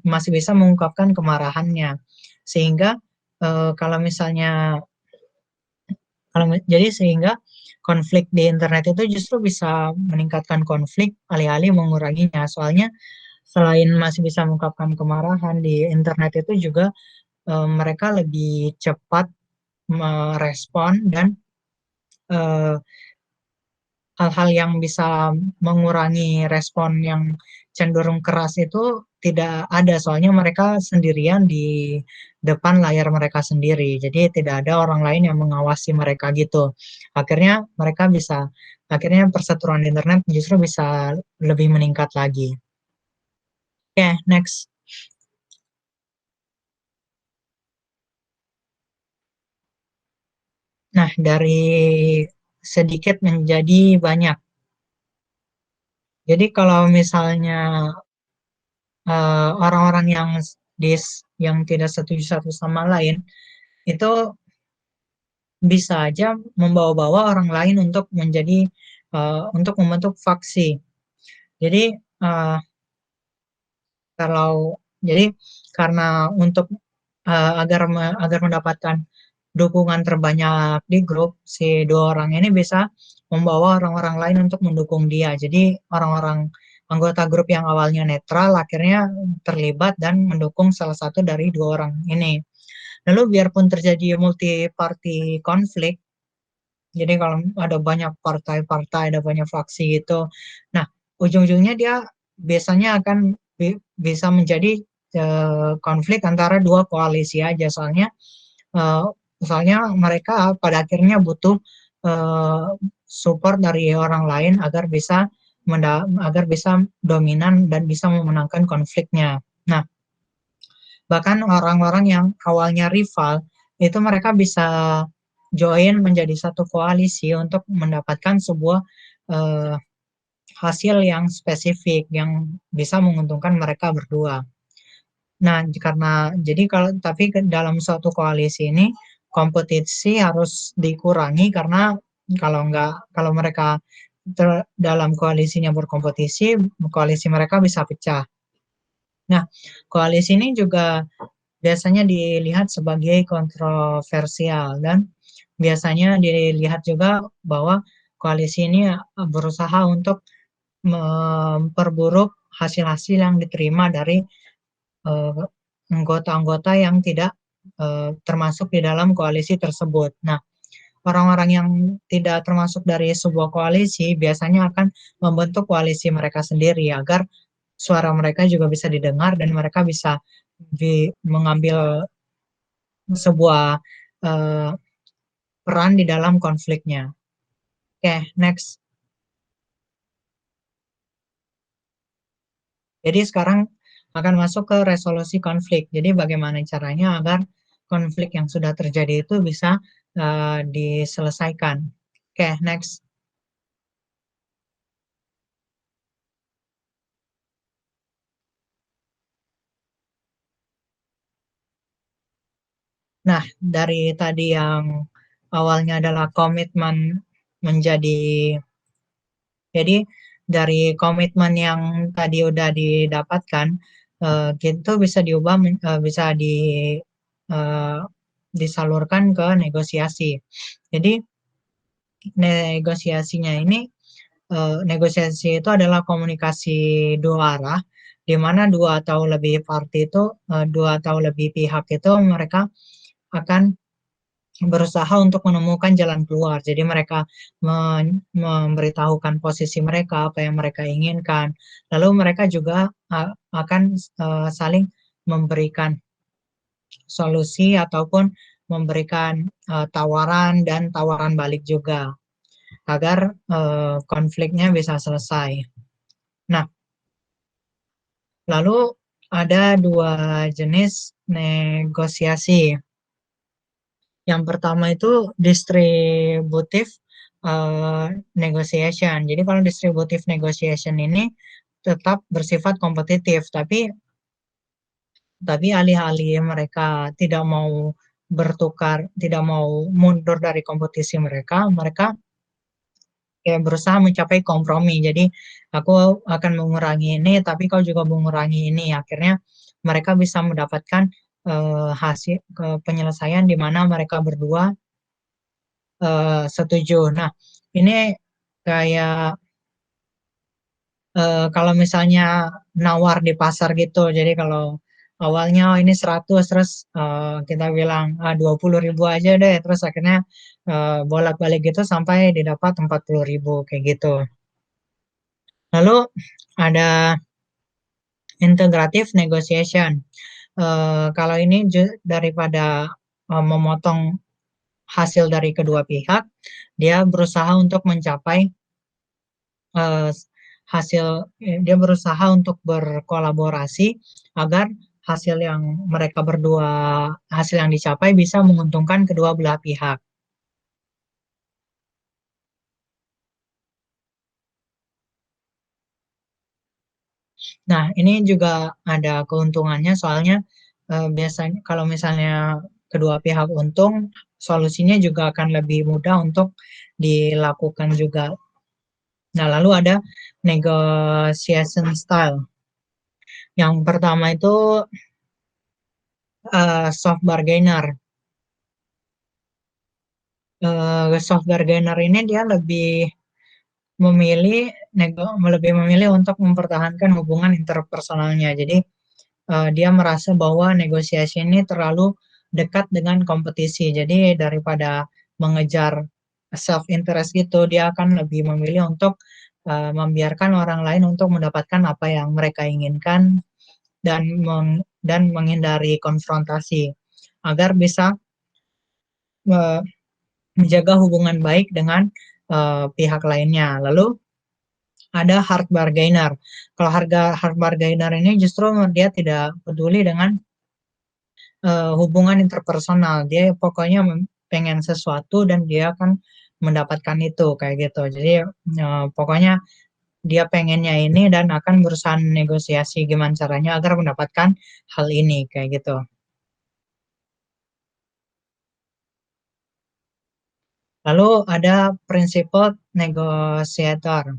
masih bisa mengungkapkan kemarahannya. Sehingga kalau misalnya jadi sehingga konflik di internet itu justru bisa meningkatkan konflik alih-alih menguranginya. Soalnya selain masih bisa mengungkapkan kemarahan di internet itu juga mereka lebih cepat merespon dan eh, hal-hal yang bisa mengurangi respon yang cenderung keras itu tidak ada, soalnya mereka sendirian di depan layar mereka sendiri, jadi tidak ada orang lain yang mengawasi mereka gitu. Akhirnya mereka bisa, akhirnya perseteruan internet justru bisa lebih meningkat lagi. Oke, next. Nah, dari sedikit menjadi banyak. Jadi kalau misalnya orang-orang yang yang tidak setuju satu sama lain itu bisa aja membawa-bawa orang lain untuk menjadi untuk membentuk faksi. Jadi eh, kalau jadi karena untuk agar mendapatkan dukungan terbanyak di grup, si dua orang ini bisa membawa orang-orang lain untuk mendukung dia. Jadi orang-orang anggota grup yang awalnya netral akhirnya terlibat dan mendukung salah satu dari dua orang ini. Lalu biarpun terjadi multi party konflik, jadi kalau ada banyak partai-partai, ada banyak fraksi gitu. Nah, ujung-ujungnya dia biasanya akan bisa menjadi konflik antara dua koalisi aja. Eh, soalnya mereka pada akhirnya butuh eh, support dari orang lain agar bisa dominan dan bisa memenangkan konfliknya. Nah, bahkan orang-orang yang awalnya rival itu mereka bisa join menjadi satu koalisi untuk mendapatkan sebuah eh, hasil yang spesifik yang bisa menguntungkan mereka berdua. Nah, jadi kalau tapi dalam suatu koalisi ini kompetisi harus dikurangi karena kalau mereka dalam koalisinya berkompetisi, koalisi mereka bisa pecah. Nah, koalisi ini juga biasanya dilihat sebagai kontroversial dan biasanya dilihat juga bahwa koalisi ini berusaha untuk memperburuk hasil-hasil yang diterima dari eh, anggota-anggota yang tidak termasuk di dalam koalisi tersebut. Nah, orang-orang yang tidak termasuk dari sebuah koalisi biasanya akan membentuk koalisi mereka sendiri agar suara mereka juga bisa didengar dan mereka bisa mengambil sebuah eh, peran di dalam konfliknya. Oke, next. Jadi sekarang akan masuk ke resolusi konflik. Jadi bagaimana caranya agar konflik yang sudah terjadi itu bisa diselesaikan. Oke, next. Nah, dari tadi yang awalnya adalah komitmen menjadi, jadi dari komitmen yang tadi udah didapatkan, gitu bisa diubah, bisa eh, disalurkan ke negosiasi. Jadi negosiasinya ini, negosiasi itu adalah komunikasi dua arah, di mana dua atau lebih party itu, dua atau lebih pihak itu mereka akan berusaha untuk menemukan jalan keluar. Jadi mereka memberitahukan posisi mereka, apa yang mereka inginkan. Lalu mereka juga akan saling memberikan solusi ataupun memberikan tawaran dan tawaran balik juga agar konfliknya bisa selesai. Nah, lalu ada dua jenis negosiasi. Yang pertama itu distributive negotiation. Jadi kalau distributive negotiation ini tetap bersifat kompetitif, tapi alih-alih mereka tidak mau bertukar, tidak mau mundur dari kompetisi mereka, mereka kayak berusaha mencapai kompromi. Jadi aku akan mengurangi ini, tapi kau juga mengurangi ini. Akhirnya mereka bisa mendapatkan hasil penyelesaian di mana mereka berdua setuju. Nah, ini kayak kalau misalnya nawar di pasar gitu. Jadi kalau awalnya oh, ini 100 terus kita bilang 20.000 aja deh. Terus akhirnya bolak-balik gitu sampai didapat 40.000 kayak gitu. Lalu ada integrative negotiation. Kalau ini daripada memotong hasil dari kedua pihak, dia berusaha untuk mencapai eh, hasil, dia berusaha untuk berkolaborasi agar hasil yang mereka berdua, hasil yang dicapai bisa menguntungkan kedua belah pihak. Nah, ini juga ada keuntungannya soalnya biasanya kalau misalnya kedua pihak untung, solusinya juga akan lebih mudah untuk dilakukan juga. Nah, lalu ada negotiation style. Yang pertama itu soft bargainer. Soft bargainer ini dia memilih lebih memilih untuk mempertahankan hubungan interpersonalnya. Jadi dia merasa bahwa negosiasi ini terlalu dekat dengan kompetisi. Jadi daripada mengejar self interest itu, dia akan lebih memilih untuk membiarkan orang lain untuk mendapatkan apa yang mereka inginkan dan menghindari konfrontasi agar bisa menjaga hubungan baik dengan pihak lainnya. Lalu ada hard bargainer. Kalau hard bargainer ini justru dia tidak peduli dengan hubungan interpersonal. Dia pokoknya pengen sesuatu dan dia akan mendapatkan itu kayak gitu. Jadi pokoknya dia pengennya ini dan akan berusaha negosiasi gimana caranya agar mendapatkan hal ini kayak gitu. Lalu ada prinsipal negotiator.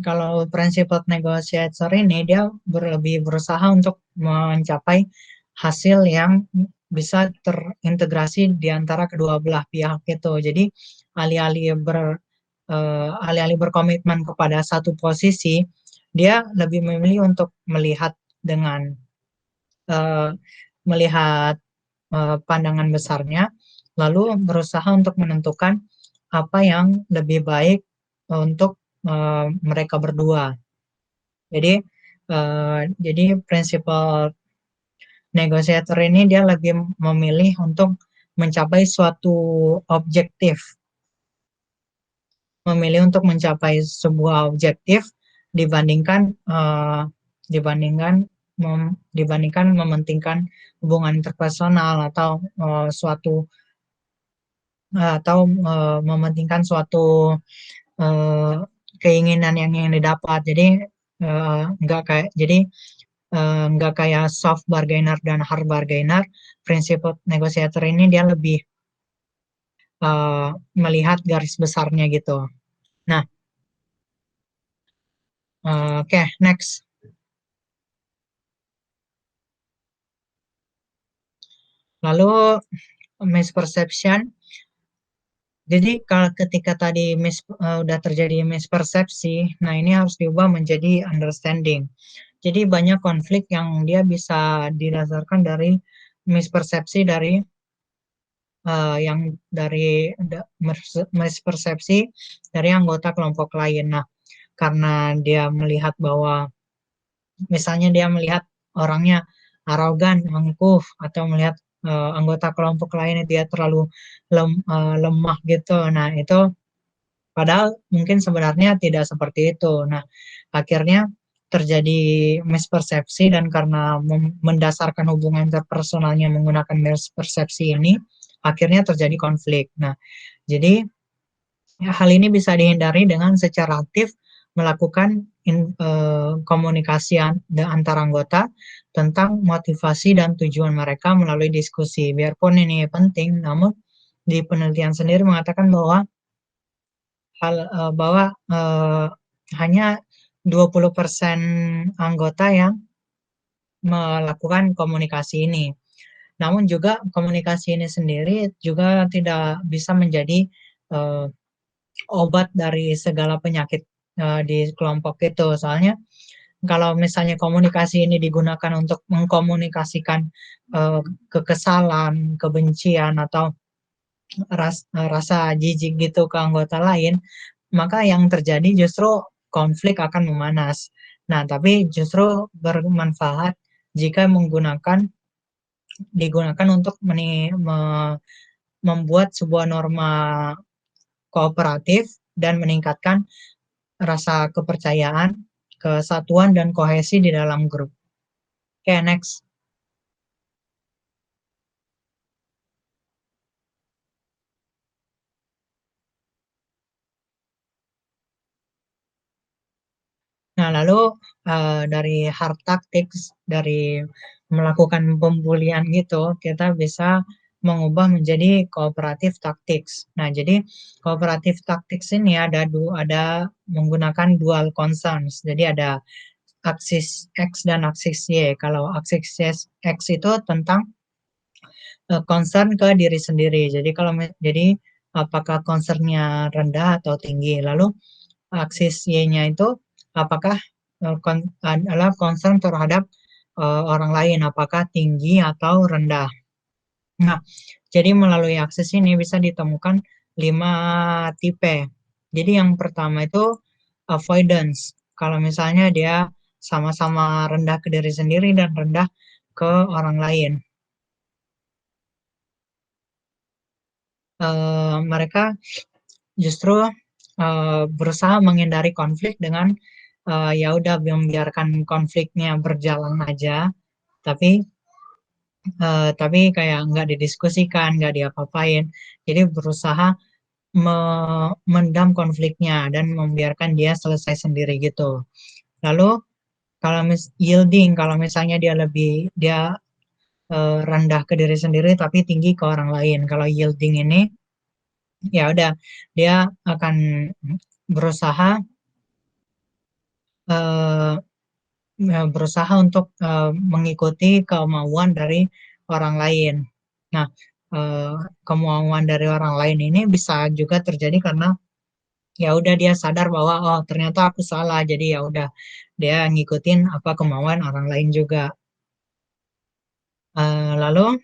Kalau prinsipal negotiator ini dia lebih berusaha untuk mencapai hasil yang bisa terintegrasi di antara kedua belah pihak itu. Jadi alih-alih ber alih-alih berkomitmen kepada satu posisi, dia lebih memilih untuk dengan uh, melihat pandangan besarnya, lalu berusaha untuk menentukan apa yang lebih baik untuk mereka berdua. Jadi jadi prinsipal negosiator ini dia lebih memilih untuk mencapai suatu objektif, memilih untuk mencapai sebuah objektif dibandingkan dibandingkan dibandingkan mementingkan hubungan interpersonal atau suatu atau mementingkan suatu uh, keinginan yang ingin didapat. Jadi nggak kayak soft bargainer dan hard bargainer. Prinsip negosiator ini dia lebih melihat garis besarnya gitu. Nah, oke, next. Lalu misperception. Jadi kalau ketika tadi udah terjadi mispersepsi, nah ini harus diubah menjadi understanding. Jadi banyak konflik yang dia bisa didasarkan dari mispersepsi dari yang dari mispersepsi dari anggota kelompok lain. Nah, karena dia melihat bahwa misalnya dia melihat orangnya arogan, angkuh, atau melihat anggota kelompok lainnya dia terlalu lemah gitu. Nah, itu padahal mungkin sebenarnya tidak seperti itu. Nah, akhirnya terjadi mispersepsi dan karena mendasarkan hubungan interpersonalnya menggunakan mispersepsi ini, akhirnya terjadi konflik. Nah, jadi hal ini bisa dihindari dengan secara aktif melakukan komunikasi antar anggota tentang motivasi dan tujuan mereka melalui diskusi. Biarpun ini penting, namun di penelitian sendiri mengatakan bahwa bahwa hanya 20% anggota yang melakukan komunikasi ini. Namun juga komunikasi ini sendiri juga tidak bisa menjadi uh, obat dari segala penyakit di kelompok itu. Soalnya kalau misalnya komunikasi ini digunakan untuk mengkomunikasikan uh, kekesalan, kebencian atau rasa jijik gitu ke anggota lain, maka yang terjadi justru konflik akan memanas. Nah, tapi justru bermanfaat jika digunakan untuk membuat sebuah norma kooperatif dan meningkatkan rasa kepercayaan, kesatuan dan kohesi di dalam grup. Oke, next. Nah, lalu dari hard tactics, dari melakukan pembulian gitu, kita bisa mengubah menjadi kooperatif tactics. Nah, jadi kooperatif tactics ini ada menggunakan dual concerns. Jadi ada aksis X dan aksis Y. Kalau aksis X itu tentang concern ke diri sendiri. Jadi apakah concernnya rendah atau tinggi. Lalu aksis Y-nya itu apakah adalah concern terhadap orang lain, apakah tinggi atau rendah. Nah, jadi melalui akses ini bisa ditemukan 5 tipe. Jadi yang pertama itu avoidance. Kalau misalnya dia sama-sama rendah ke diri sendiri dan rendah ke orang lain. Mereka justru berusaha menghindari konflik dengan ya udah membiarkan konfliknya berjalan aja, tapi kayak nggak didiskusikan, nggak diapa-apain. Jadi berusaha mendam konfliknya dan membiarkan dia selesai sendiri gitu. Lalu kalau yielding, kalau misalnya dia rendah ke diri sendiri tapi tinggi ke orang lain. Kalau yielding ini ya udah dia akan berusaha eh, untuk mengikuti kemauan dari orang lain. Nah, eh, kemauan dari orang lain ini bisa juga terjadi karena ya udah dia sadar bahwa oh ternyata aku salah, jadi ya udah dia ngikutin apa kemauan orang lain juga. Lalu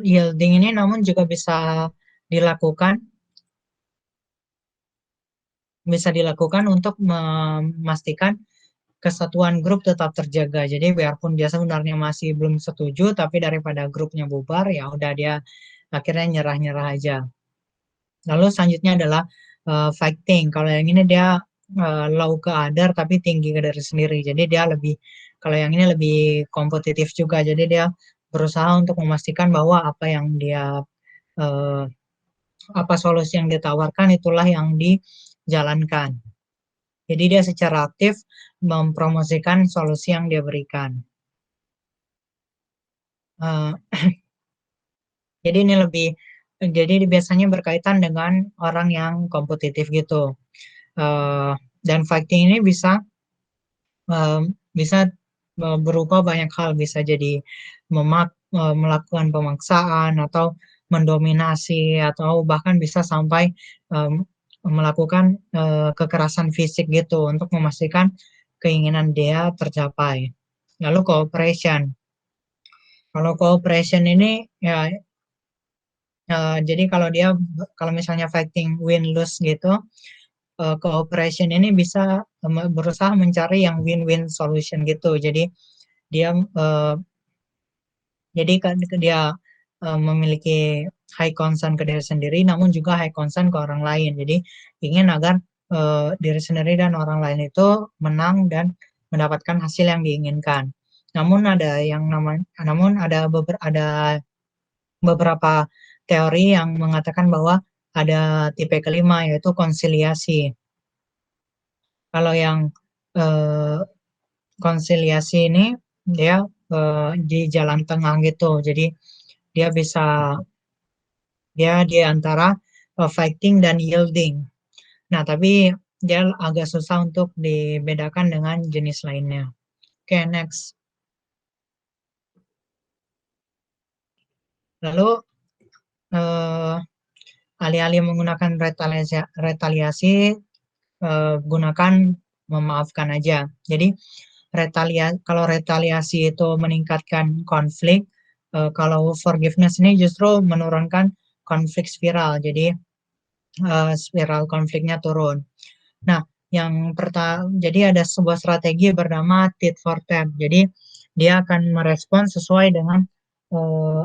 yielding ini namun juga dilakukan untuk memastikan kesatuan grup tetap terjaga. Jadi biarpun dia sebenarnya masih belum setuju, tapi daripada grupnya bubar, ya udah dia akhirnya nyerah-nyerah aja. Lalu selanjutnya adalah fighting. Kalau yang ini dia low ke other tapi tinggi ke diri sendiri. Jadi dia kalau yang ini lebih kompetitif juga. Jadi dia berusaha untuk memastikan bahwa eh, apa solusi yang ditawarkan itulah yang dijalankan. Jadi dia secara aktif mempromosikan solusi yang dia berikan. Eh, jadi ini jadi biasanya berkaitan dengan orang yang kompetitif gitu. Eh, dan fighting ini eh, bisa berupa banyak hal, bisa jadi melakukan pemaksaan atau mendominasi atau bahkan bisa sampai melakukan kekerasan fisik gitu untuk memastikan keinginan dia tercapai. Lalu cooperation. Kalau cooperation ini ya jadi kalau misalnya fighting win-lose gitu, cooperation ini bisa berusaha mencari yang win-win solution gitu. Dia uh, dia memiliki high concern ke diri sendiri, namun juga high concern ke orang lain. Jadi ingin agar diri sendiri dan orang lain itu menang dan mendapatkan hasil yang diinginkan. Namun ada beberapa teori yang mengatakan bahwa ada tipe kelima yaitu konsiliasi. Kalau yang eh, konsiliasi ini dia di jalan tengah gitu. Jadi dia bisa dia di antara fighting dan yielding. Nah, tapi dia agak susah untuk dibedakan dengan jenis lainnya. Oke, next. Lalu eh, alih-alih menggunakan retaliasi, gunakan memaafkan aja. Jadi kalau retaliasi itu meningkatkan konflik, kalau forgiveness ini justru menurunkan konflik spiral. Jadi spiral konfliknya turun. Nah, jadi ada sebuah strategi bernama tit for tat. Jadi dia akan merespon sesuai dengan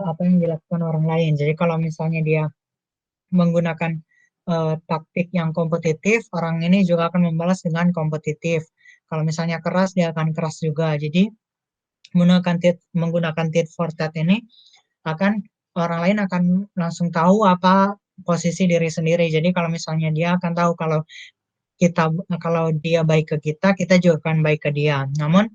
apa yang dilakukan orang lain. Jadi kalau misalnya dia menggunakan taktik yang kompetitif, orang ini juga akan membalas dengan kompetitif. Kalau misalnya keras, dia akan keras juga. Jadi menggunakan tit for tat ini akan orang lain akan langsung tahu apa posisi diri sendiri. Jadi kalau misalnya dia akan tahu kita kalau dia baik ke kita, kita juga akan baik ke dia. Namun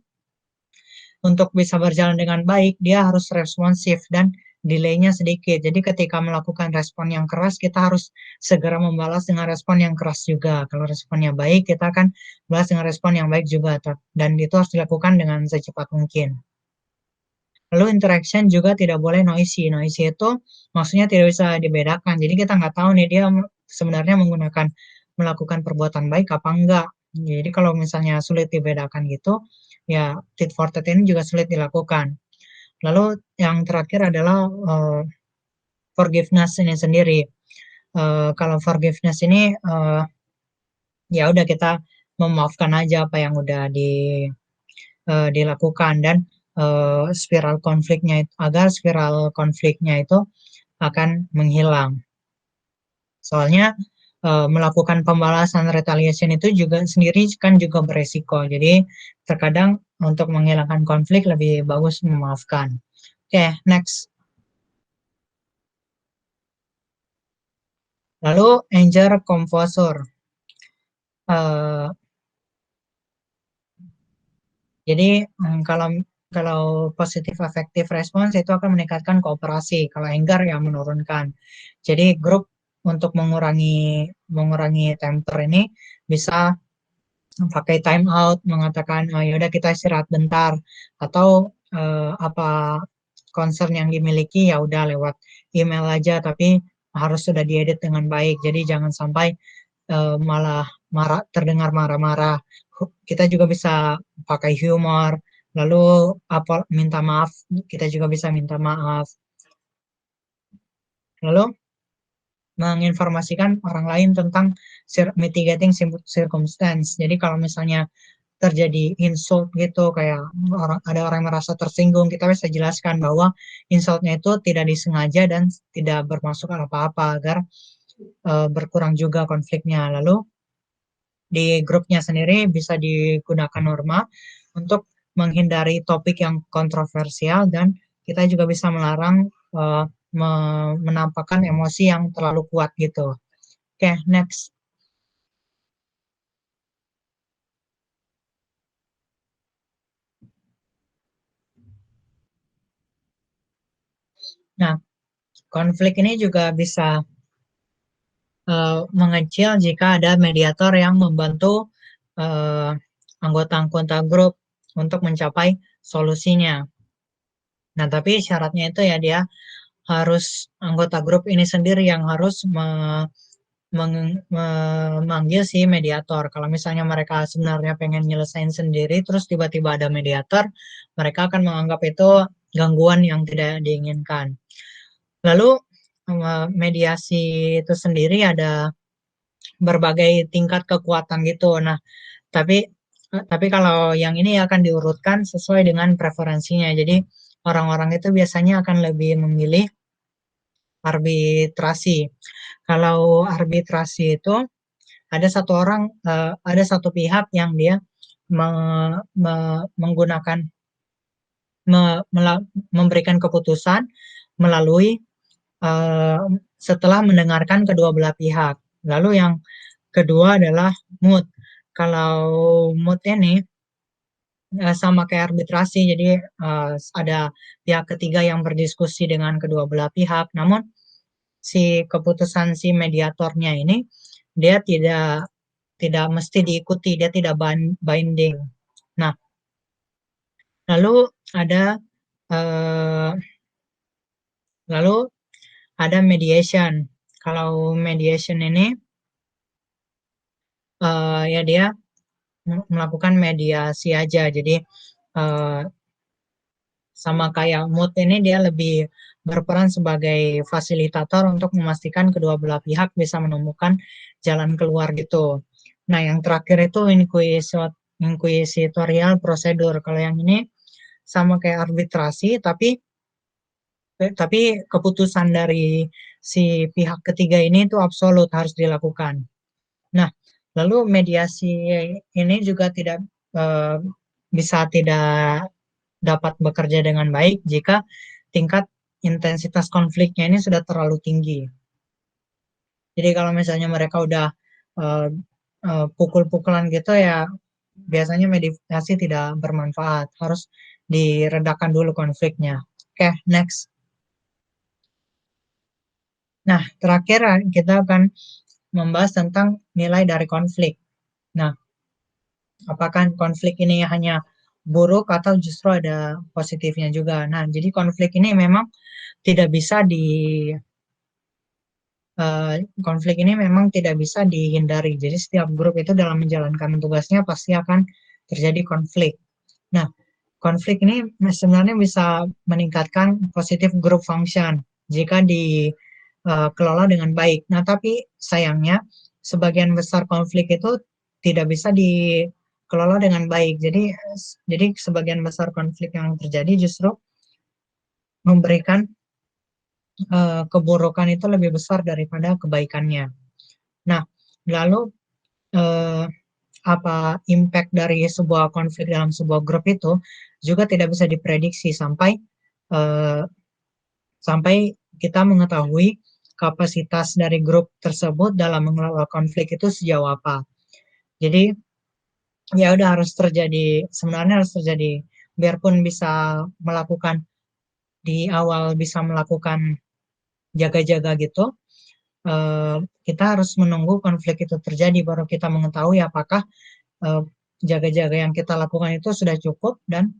untuk bisa berjalan dengan baik, dia harus responsif dan delaynya sedikit. Jadi ketika melakukan respon yang keras, kita harus segera membalas dengan respon yang keras juga. Kalau responnya baik, kita akan balas dengan respon yang baik juga. Dan itu harus dilakukan dengan secepat mungkin. Lalu interaction juga tidak boleh noisy. Noisy itu maksudnya tidak bisa dibedakan. Jadi kita nggak tahu nih dia sebenarnya melakukan perbuatan baik apa enggak. Jadi kalau misalnya sulit dibedakan gitu, ya tit for tat ini juga sulit dilakukan. Lalu yang terakhir adalah forgiveness ini sendiri. Kalau forgiveness ini ya udah kita memaafkan aja apa yang udah dilakukan dan agar spiral konfliknya itu akan menghilang. Soalnya melakukan pembalasan retaliation itu juga sendiri kan juga beresiko. Jadi terkadang untuk menghilangkan konflik lebih bagus memaafkan. Oke, next. Lalu anger composure. Eh, jadi kalau kalau positif affective response itu akan meningkatkan kooperasi. Kalau anger ya menurunkan. Jadi grup untuk mengurangi temper ini bisa pakai time out, mengatakan ya udah kita istirahat bentar, atau apa concern yang dimiliki ya udah lewat email aja, tapi harus sudah diedit dengan baik. Jadi jangan sampai malah terdengar marah-marah. Kita juga bisa pakai humor, lalu apa minta maaf, kita juga bisa minta maaf. Lalu menginformasikan orang lain tentang mitigating circumstance. Jadi kalau misalnya terjadi insult gitu, kayak ada orang yang merasa tersinggung, kita bisa jelaskan bahwa insultnya itu tidak disengaja dan tidak bermaksud apa-apa agar berkurang juga konfliknya. Lalu di grupnya sendiri bisa digunakan norma untuk menghindari topik yang kontroversial, dan kita juga bisa melarang uh, menampakkan emosi yang terlalu kuat gitu. Oke, next. Nah, konflik ini juga bisa mengecil jika ada mediator yang membantu uh, anggota-anggota grup untuk mencapai solusinya. Nah, tapi syaratnya itu ya dia harus anggota grup ini sendiri yang harus memanggil si mediator. Kalau misalnya mereka sebenarnya pengen nyelesain sendiri, terus tiba-tiba ada mediator, mereka akan menganggap itu gangguan yang tidak diinginkan. Lalu mediasi itu sendiri ada berbagai tingkat kekuatan gitu. Nah, tapi kalau yang ini akan diurutkan sesuai dengan preferensinya. Jadi orang-orang itu biasanya akan lebih memilih arbitrasi. Kalau arbitrasi itu ada satu pihak yang dia menggunakan memberikan keputusan melalui setelah mendengarkan kedua belah pihak. Lalu yang kedua adalah mood. Kalau mood ini sama kayak arbitrasi, jadi ada pihak ketiga yang berdiskusi dengan kedua belah pihak. Namun si keputusan si mediatornya ini dia tidak mesti diikuti, dia tidak binding. Nah, lalu ada uh, lalu ada mediation. Kalau mediation ini ya dia melakukan mediasi aja. Jadi uh, sama kayak mood ini dia lebih berperan sebagai fasilitator untuk memastikan kedua belah pihak bisa menemukan jalan keluar gitu. Nah, yang terakhir itu inquisitorial prosedur. Kalau yang ini sama kayak arbitrasi, tapi keputusan dari si pihak ketiga ini itu absolut harus dilakukan. Nah, lalu mediasi ini juga bisa tidak dapat bekerja dengan baik jika tingkat intensitas konfliknya ini sudah terlalu tinggi. Jadi kalau misalnya mereka udah pukul-pukulan gitu ya, biasanya mediasi tidak bermanfaat. Harus diredakan dulu konfliknya. Oke, next. Nah, terakhir kita akan membahas tentang nilai dari konflik. Nah, apakah konflik ini hanya buruk atau justru ada positifnya juga? Nah, jadi konflik ini memang tidak bisa di konflik ini memang tidak bisa dihindari. Jadi setiap grup itu dalam menjalankan tugasnya pasti akan terjadi konflik. Nah, konflik ini sebenarnya bisa meningkatkan positif group function jika dikelola dengan baik. Nah, tapi sayangnya sebagian besar konflik itu tidak bisa dikelola dengan baik. Jadi sebagian besar konflik yang terjadi justru memberikan keburukan itu lebih besar daripada kebaikannya. Nah, lalu apa impact dari sebuah konflik dalam sebuah grup itu juga tidak bisa diprediksi sampai kita mengetahui kapasitas dari grup tersebut dalam mengelola konflik itu sejauh apa. Jadi ya udah sebenarnya harus terjadi, biarpun bisa melakukan di awal bisa melakukan jaga-jaga gitu, kita harus menunggu konflik itu terjadi baru kita mengetahui apakah jaga-jaga yang kita lakukan itu sudah cukup dan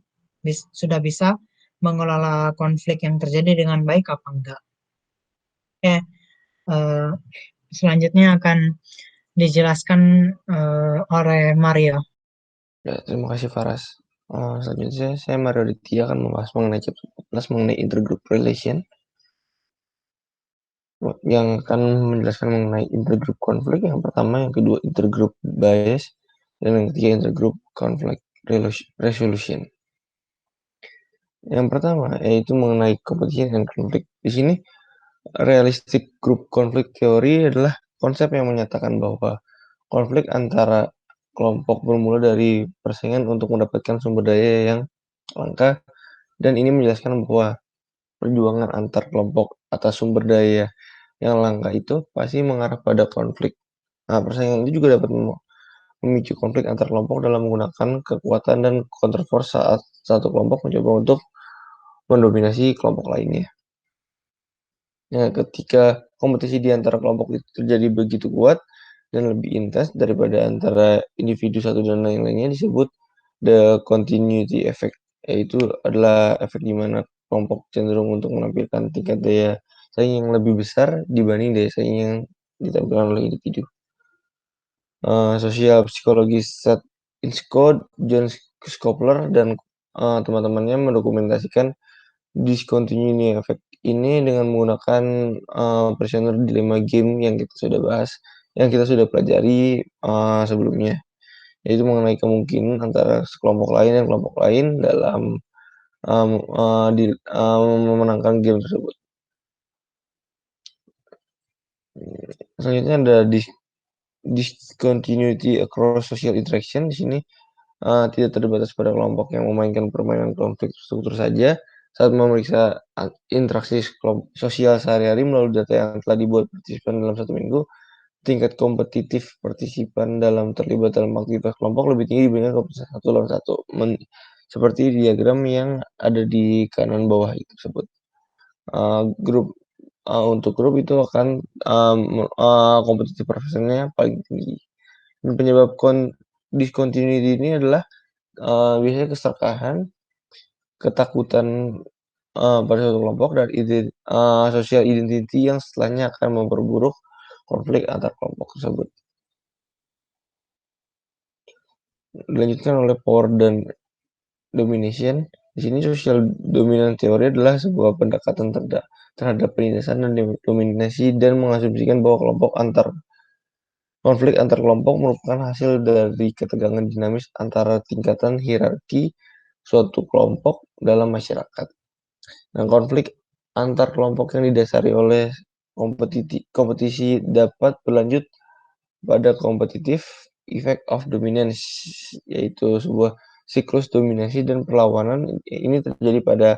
sudah bisa mengelola konflik yang terjadi dengan baik apa enggak. Oke, selanjutnya akan dijelaskan oleh Mario. Ya, terima kasih Faras. Selanjutnya saya Mario Ditya akan membahas mengenai intergroup relation, yang akan menjelaskan mengenai intergroup konflik. Yang pertama, yang kedua intergroup bias, dan yang ketiga intergroup conflict resolution. Yang pertama yaitu mengenai competition and conflict. Di sini realistic group conflict theory adalah konsep yang menyatakan bahwa konflik antara kelompok bermula dari persaingan untuk mendapatkan sumber daya yang langka, dan ini menjelaskan bahwa perjuangan antar kelompok atas sumber daya yang langka itu pasti mengarah pada konflik. Nah, persaingan itu juga dapat memicu konflik antar kelompok dalam menggunakan kekuatan dan counterforce saat satu kelompok mencoba untuk mendominasi kelompok lainnya. Ya, ketika kompetisi di antara kelompok itu terjadi begitu kuat dan lebih intens daripada antara individu satu dan lain-lainnya, disebut the continuity effect, yaitu adalah efek di mana kelompok cenderung untuk menampilkan tingkat daya saing yang lebih besar dibanding daya saing yang ditampilkan oleh individu. Sosial psikologi Seth Inscott, John Skopler, dan teman-temannya mendokumentasikan discontinuity effect ini dengan menggunakan prisoner dilemma game yang kita sudah bahas, yang kita sudah pelajari sebelumnya, yaitu mengenai kemungkinan antara sekelompok lain dan kelompok lain dalam memenangkan game tersebut. Selanjutnya ada discontinuity across social interaction. Di sini tidak terbatas pada kelompok yang memainkan permainan konflik struktur saja. Saat memeriksa interaksi sosial sehari-hari melalui data yang telah dibuat partisipan dalam 1 minggu, tingkat kompetitif partisipan dalam terlibat dalam aktivitas kelompok lebih tinggi dibandingkan kompetisi 1 lawan 1. Seperti diagram yang ada di kanan bawah itu tersebut. Untuk grup itu akan kompetitif persennya paling tinggi. Dan penyebab discontinuity ini adalah biasanya keserakahan, ketakutan pada suatu kelompok, dan social identity yang setelahnya akan memperburuk konflik antar kelompok tersebut. Dilanjutkan oleh power dan domination. Di sini social dominant theory adalah sebuah pendekatan terhadap penindasan dan dominasi dan mengasumsikan bahwa konflik antar kelompok merupakan hasil dari ketegangan dinamis antara tingkatan hierarki suatu kelompok dalam masyarakat. Nah, konflik antar kelompok yang didasari oleh kompetisi dapat berlanjut pada competitive effect of dominance, yaitu sebuah siklus dominasi dan perlawanan. Ini terjadi pada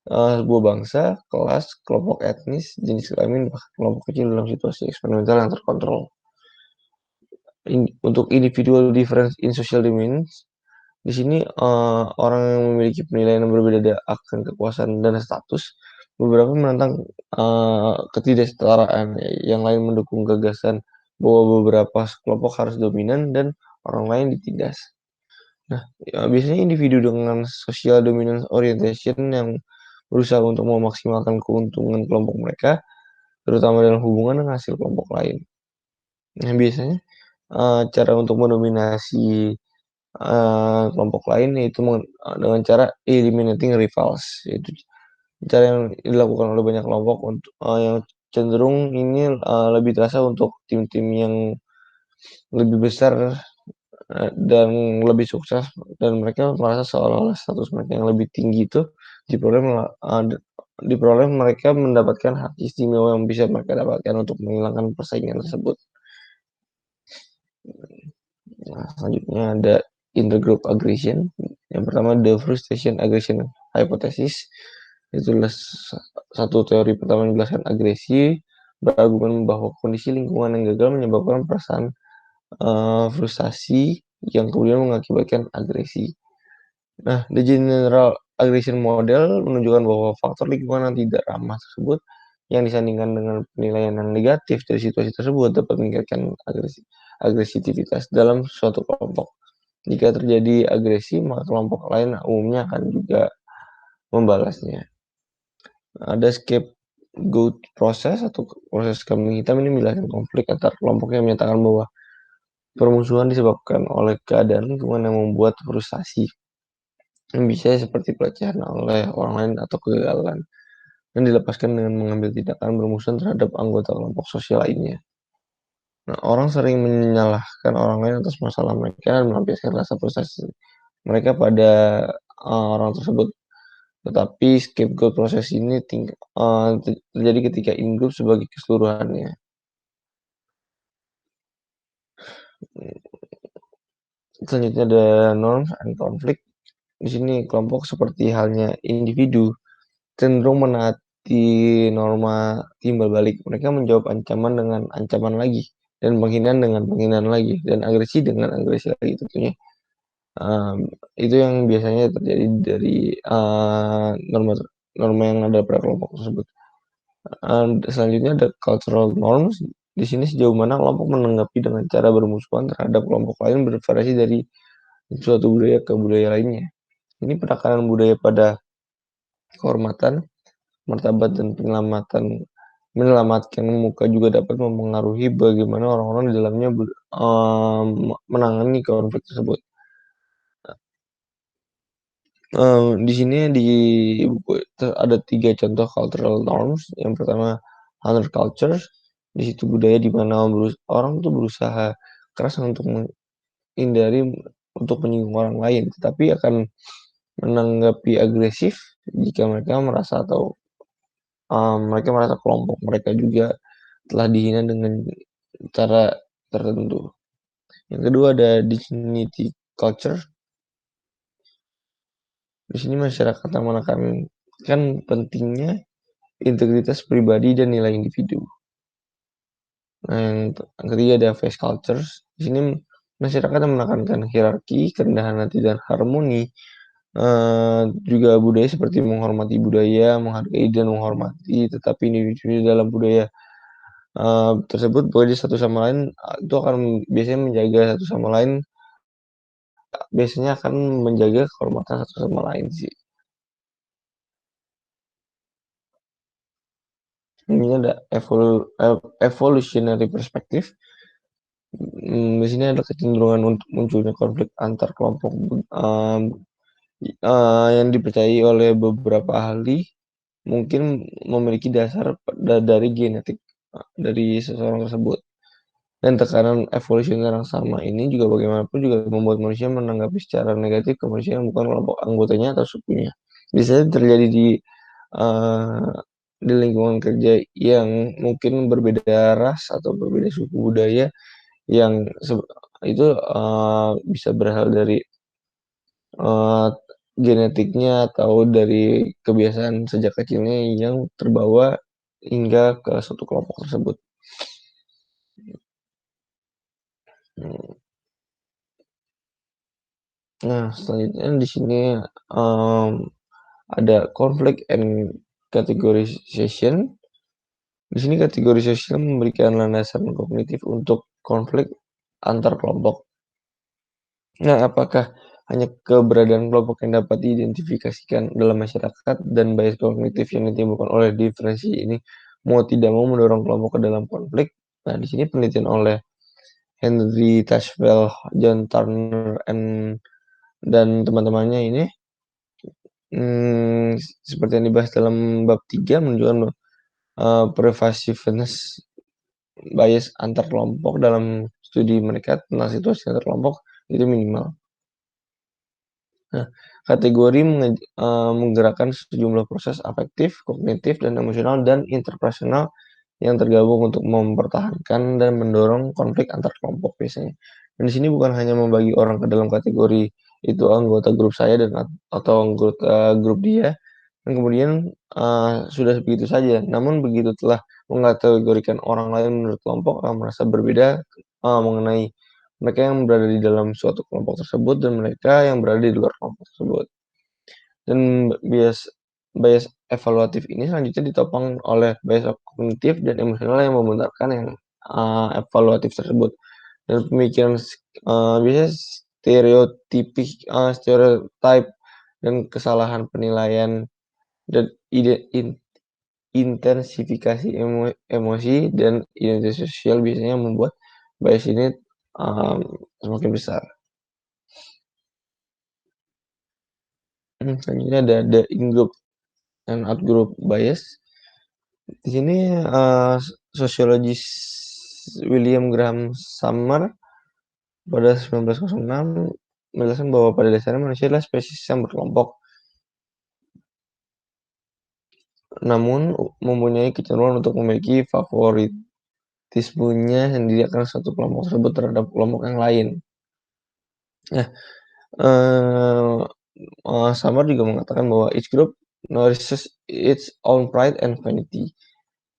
sebuah bangsa, kelas, kelompok etnis, jenis kelamin, bahkan kelompok kecil dalam situasi eksperimental yang terkontrol. Untuk individual difference in social dominance, di sini orang yang memiliki penilaian yang berbeda akan kekuasaan dan status, beberapa menentang ketidaksetaraan, yang lain mendukung gagasan bahwa beberapa kelompok harus dominan dan orang lain ditindas. Nah, biasanya individu dengan social dominance orientation yang berusaha untuk memaksimalkan keuntungan kelompok mereka, terutama dalam hubungan dengan hasil kelompok lain. Nah, biasanya cara untuk mendominasi kelompok lain yaitu dengan cara eliminating rivals, yaitu cara yang dilakukan oleh banyak kelompok untuk yang cenderung ini lebih terasa untuk tim-tim yang lebih besar dan lebih sukses, dan mereka merasa seolah-olah status mereka yang lebih tinggi itu diperoleh mereka mendapatkan hak istimewa yang bisa mereka dapatkan untuk menghilangkan persaingan tersebut. Nah, selanjutnya ada intergroup aggression. Yang pertama, the frustration aggression hypothesis. Itu adalah satu teori pertama yang menjelaskan agresi, berargumen bahwa kondisi lingkungan yang gagal menyebabkan perasaan frustasi yang kemudian mengakibatkan agresi. Nah, the general aggression model menunjukkan bahwa faktor lingkungan yang tidak ramah tersebut yang disandingkan dengan penilaian yang negatif dari situasi tersebut dapat meningkatkan agresivitas dalam suatu kelompok. Jika terjadi agresi, maka kelompok lain umumnya akan juga membalasnya. Ada scapegoat proses atau proses kambing hitam. Ini menjelaskan konflik antar kelompok yang menyatakan bahwa permusuhan disebabkan oleh keadaan lingkungan yang membuat frustasi, yang bisa seperti pelecehan oleh orang lain atau kegagalan, dan dilepaskan dengan mengambil tindakan bermusuhan terhadap anggota kelompok sosial lainnya. Nah, orang sering menyalahkan orang lain atas masalah mereka dan melampiaskan rasa frustasi mereka pada orang tersebut. Tetapi scapegoat proses ini terjadi ketika in-group sebagai keseluruhannya. Selanjutnya ada norms and conflict. Di sini kelompok seperti halnya individu cenderung menaati norma timbal balik. Mereka menjawab ancaman dengan ancaman lagi, dan penghinaan dengan penghinaan lagi, dan agresi dengan agresi lagi tentunya. Itu yang biasanya terjadi dari norma yang ada pada kelompok tersebut. Selanjutnya ada cultural norms. Di sini sejauh mana kelompok menanggapi dengan cara bermusuhan terhadap kelompok lain bervariasi dari suatu budaya ke budaya lainnya. Ini penekanan budaya pada kehormatan, martabat, dan menyelamatkan muka juga dapat mempengaruhi bagaimana orang-orang di dalamnya menangani konflik tersebut. Di sini di buku ada 3 contoh cultural norms. Yang pertama hunter culture, di situ budaya di mana orang tuh berusaha keras untuk menghindari untuk menyinggung orang lain, tetapi akan menanggapi agresif jika mereka merasa kelompok mereka juga telah dihina dengan cara tertentu. Yang kedua ada dignity culture. Di sini masyarakat menekankan pentingnya integritas pribadi dan nilai individu. Nah, yang ketiga ada face cultures. Di sini masyarakat menekankan hierarki, kerendahan hati, dan harmoni. Juga budaya seperti menghormati budaya, menghargai dan menghormati, tetapi individu dalam budaya tersebut bekerja satu sama lain, itu akan biasanya menjaga satu sama lain, biasanya akan menjaga kehormatan satu sama lain sih. Ini ada evolutionary perspective. Di sini ada kecenderungan untuk munculnya konflik antar kelompok yang dipercayai oleh beberapa ahli mungkin memiliki dasar dari genetik dari seseorang tersebut. Dan tekanan evolusioner yang sama ini juga bagaimanapun juga membuat manusia menanggapi secara negatif kemanusiaan bukan kelompok anggotanya atau sukunya. Biasanya terjadi di lingkungan kerja yang mungkin berbeda ras atau berbeda suku budaya yang itu bisa berasal dari genetiknya atau dari kebiasaan sejak kecilnya yang terbawa hingga ke suatu kelompok tersebut. Nah, selanjutnya di sini ada conflict and categorization. Di sini categorization memberikan landasan kognitif untuk konflik antar kelompok. Nah, apakah hanya keberadaan kelompok yang dapat diidentifikasikan dalam masyarakat dan bias kognitif yang ditimbulkan oleh diferensi ini mau tidak mau mendorong kelompok ke dalam konflik? Nah, di sini penelitian oleh Henry Tashwell, John Turner, dan teman-temannya ini seperti yang dibahas dalam bab 3 menunjukkan pervasiveness bias antar kelompok dalam studi mereka tentang situasi antar kelompok itu minimal. Nah, kategori menggerakkan sejumlah proses afektif, kognitif, dan emosional dan interpersonal yang tergabung untuk mempertahankan dan mendorong konflik antar kelompok biasanya. Dan di sini bukan hanya membagi orang ke dalam kategori itu anggota grup saya atau anggota grup dia, dan kemudian sudah begitu saja. Namun begitu telah mengkategorikan orang lain menurut kelompok akan merasa berbeda mengenai mereka yang berada di dalam suatu kelompok tersebut dan mereka yang berada di luar kelompok tersebut. Dan bias evaluatif ini selanjutnya ditopang oleh bias kognitif dan emosional yang membenarkan yang evaluatif tersebut. Dan pemikiran biasanya stereotype dan kesalahan penilaian dan intensifikasi emosi dan identitas sosial biasanya membuat bias ini semakin besar. Selanjutnya ada the in-group and out-group bias. Di sini sosiologis William Graham Summer pada 1906 menjelaskan bahwa pada dasarnya manusia adalah spesies yang berkelompok, namun mempunyai kecenderungan untuk memiliki favoritismenya sendiri akan suatu kelompok tersebut terhadap kelompok yang lain. Nah, Summer juga mengatakan bahwa each group nourishes its own pride and vanity,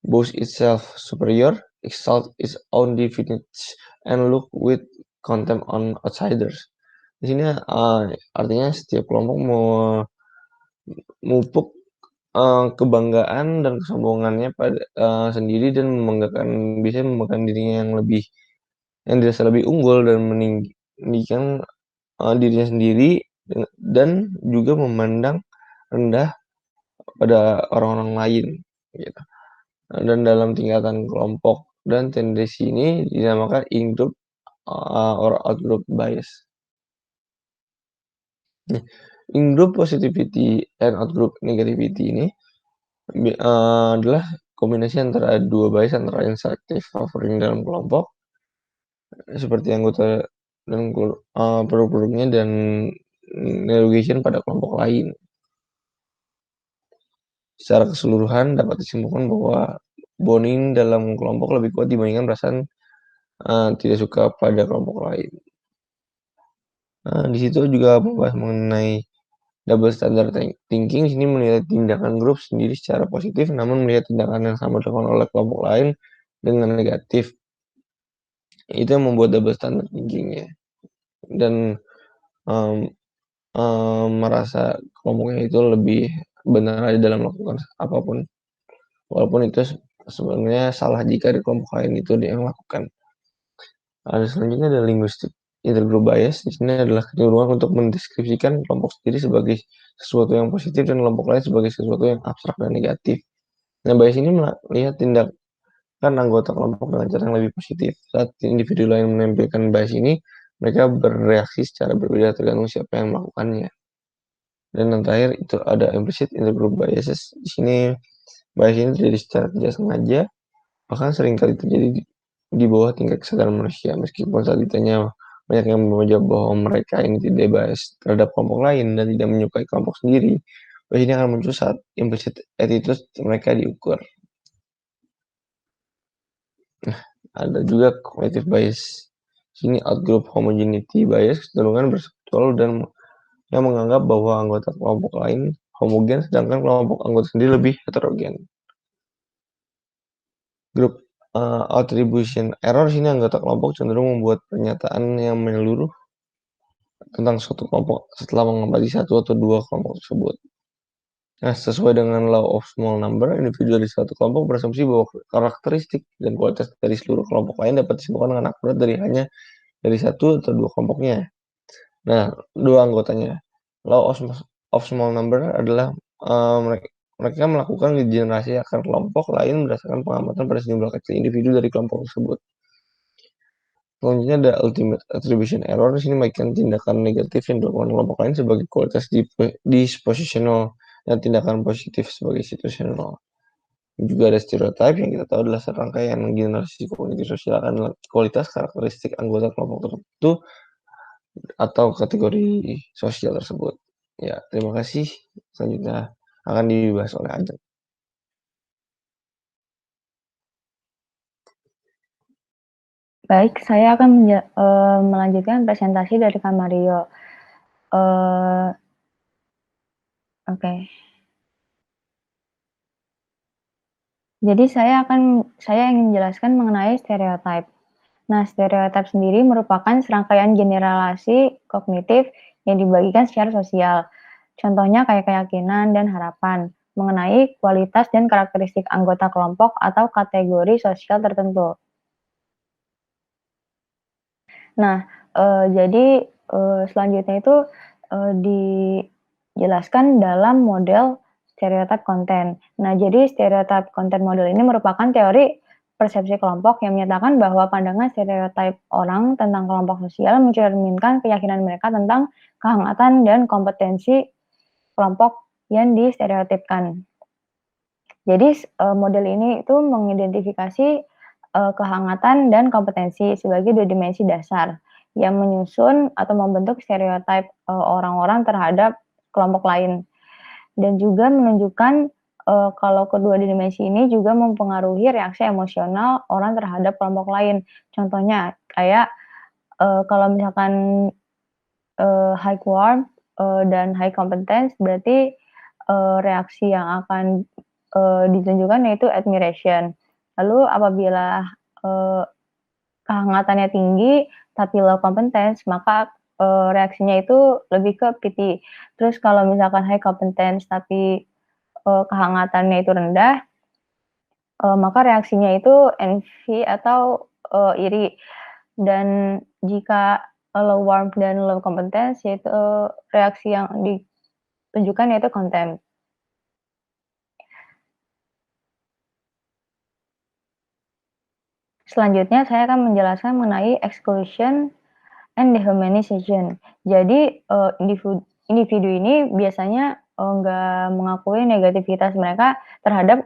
boasts itself superior, exalt its own divinity, and look with contempt on outsiders. Di sini artinya setiap kelompok memupuk kebanggaan dan kesombongannya pada sendiri dan bisa membanggakan dirinya yang dirasa lebih unggul dan meninggikan dirinya sendiri dan juga memandang rendah pada orang-orang lain gitu. Dan dalam tingkatan kelompok dan tendensi ini dinamakan in-group or out-group bias. Nah, in-group positivity and out-group negativity ini adalah kombinasi antara dua bias antara yang selective favoring dalam kelompok seperti anggota dan produk-produknya dan negation pada kelompok lain. Secara keseluruhan dapat disimpulkan bahwa bonding dalam kelompok lebih kuat dibandingkan perasaan tidak suka pada kelompok lain. Di situ juga membahas mengenai double standard thinking. Sini melihat tindakan grup sendiri secara positif, namun melihat tindakan yang sama dilakukan oleh kelompok lain dengan negatif. Itu yang membuat double standard thinking-nya. Dan merasa kelompoknya itu lebih benar aja dalam melakukan apapun. Walaupun itu sebenarnya salah jika di kelompok lain itu dia yang melakukan. Selanjutnya ada linguistic intergroup bias. Di sini adalah kecenderungan untuk mendeskripsikan kelompok sendiri sebagai sesuatu yang positif dan kelompok lain sebagai sesuatu yang abstrak dan negatif. Nah, bias ini melihat tindakan anggota kelompok dengan cara yang lebih positif. Saat individu lain menampilkan bias ini, mereka bereaksi secara berbeda tergantung siapa yang melakukannya. Dan yang terakhir itu ada implicit intergroup biases. Di sini bias ini terjadi secara tidak sengaja, bahkan seringkali terjadi di bawah tingkat kesadaran manusia. Meskipun saat ditanya banyak yang menjawab bahwa mereka ini tidak bias terhadap kelompok lain dan tidak menyukai kelompok sendiri, bias ini akan muncul saat implicit attitude mereka diukur. Nah, ada juga cognitive bias. Sini outgroup homogeneity bias kecenderungan berseksual dan yang menganggap bahwa anggota kelompok lain homogen sedangkan kelompok anggota sendiri lebih heterogen. Grup attribution error sini anggota kelompok cenderung membuat pernyataan yang menyeluruh tentang suatu kelompok setelah mengamati satu atau dua kelompok tersebut. Nah, sesuai dengan law of small number, individu dari suatu kelompok berasumsi bahwa karakteristik dan kualitas dari seluruh kelompok lain dapat disimpulkan dengan akurat dari satu atau dua kelompoknya. Nah, dua anggotanya. Law of small number adalah mereka melakukan generasi akar kelompok lain berdasarkan pengamatan pada sejumlah kecil individu dari kelompok tersebut. Selanjutnya ada ultimate attribution error. Di sini membagikan tindakan negatif yang dilakukan kelompok lain sebagai kualitas dispositional dan tindakan positif sebagai situational. Juga ada stereotype yang kita tahu adalah serangkaian generasi kognitif sosial akan kualitas karakteristik anggota kelompok tertentu atau kategori sosial tersebut. Ya, terima kasih. Selanjutnya akan dibahas oleh Ajeng. Baik, saya akan melanjutkan presentasi dari Kak Mario. Oke. Jadi saya ingin menjelaskan mengenai stereotip. Nah, stereotip sendiri merupakan serangkaian generalisasi kognitif yang dibagikan secara sosial. Contohnya kayak keyakinan dan harapan mengenai kualitas dan karakteristik anggota kelompok atau kategori sosial tertentu. Nah, jadi selanjutnya itu dijelaskan dalam model stereotip konten. Nah, jadi stereotip konten model ini merupakan teori persepsi kelompok yang menyatakan bahwa pandangan stereotip orang tentang kelompok sosial mencerminkan keyakinan mereka tentang kehangatan dan kompetensi kelompok yang distereotipkan. Jadi model ini itu mengidentifikasi kehangatan dan kompetensi sebagai dua dimensi dasar yang menyusun atau membentuk stereotip orang-orang terhadap kelompok lain, dan juga menunjukkan kalau kedua dimensi ini juga mempengaruhi reaksi emosional orang terhadap kelompok lain. Contohnya kayak kalau misalkan high warmth dan high competence berarti reaksi yang akan ditunjukkan yaitu admiration. Lalu apabila kehangatannya tinggi tapi low competence, maka reaksinya itu lebih ke pity. Terus kalau misalkan high competence tapi kehangatannya itu rendah, maka reaksinya itu envy atau iri. Dan jika low warmth dan low competence, yaitu reaksi yang ditunjukkan yaitu contempt. Selanjutnya saya akan menjelaskan mengenai exclusion and dehumanization. Jadi, individu ini biasanya, nggak mengakui negativitas mereka terhadap,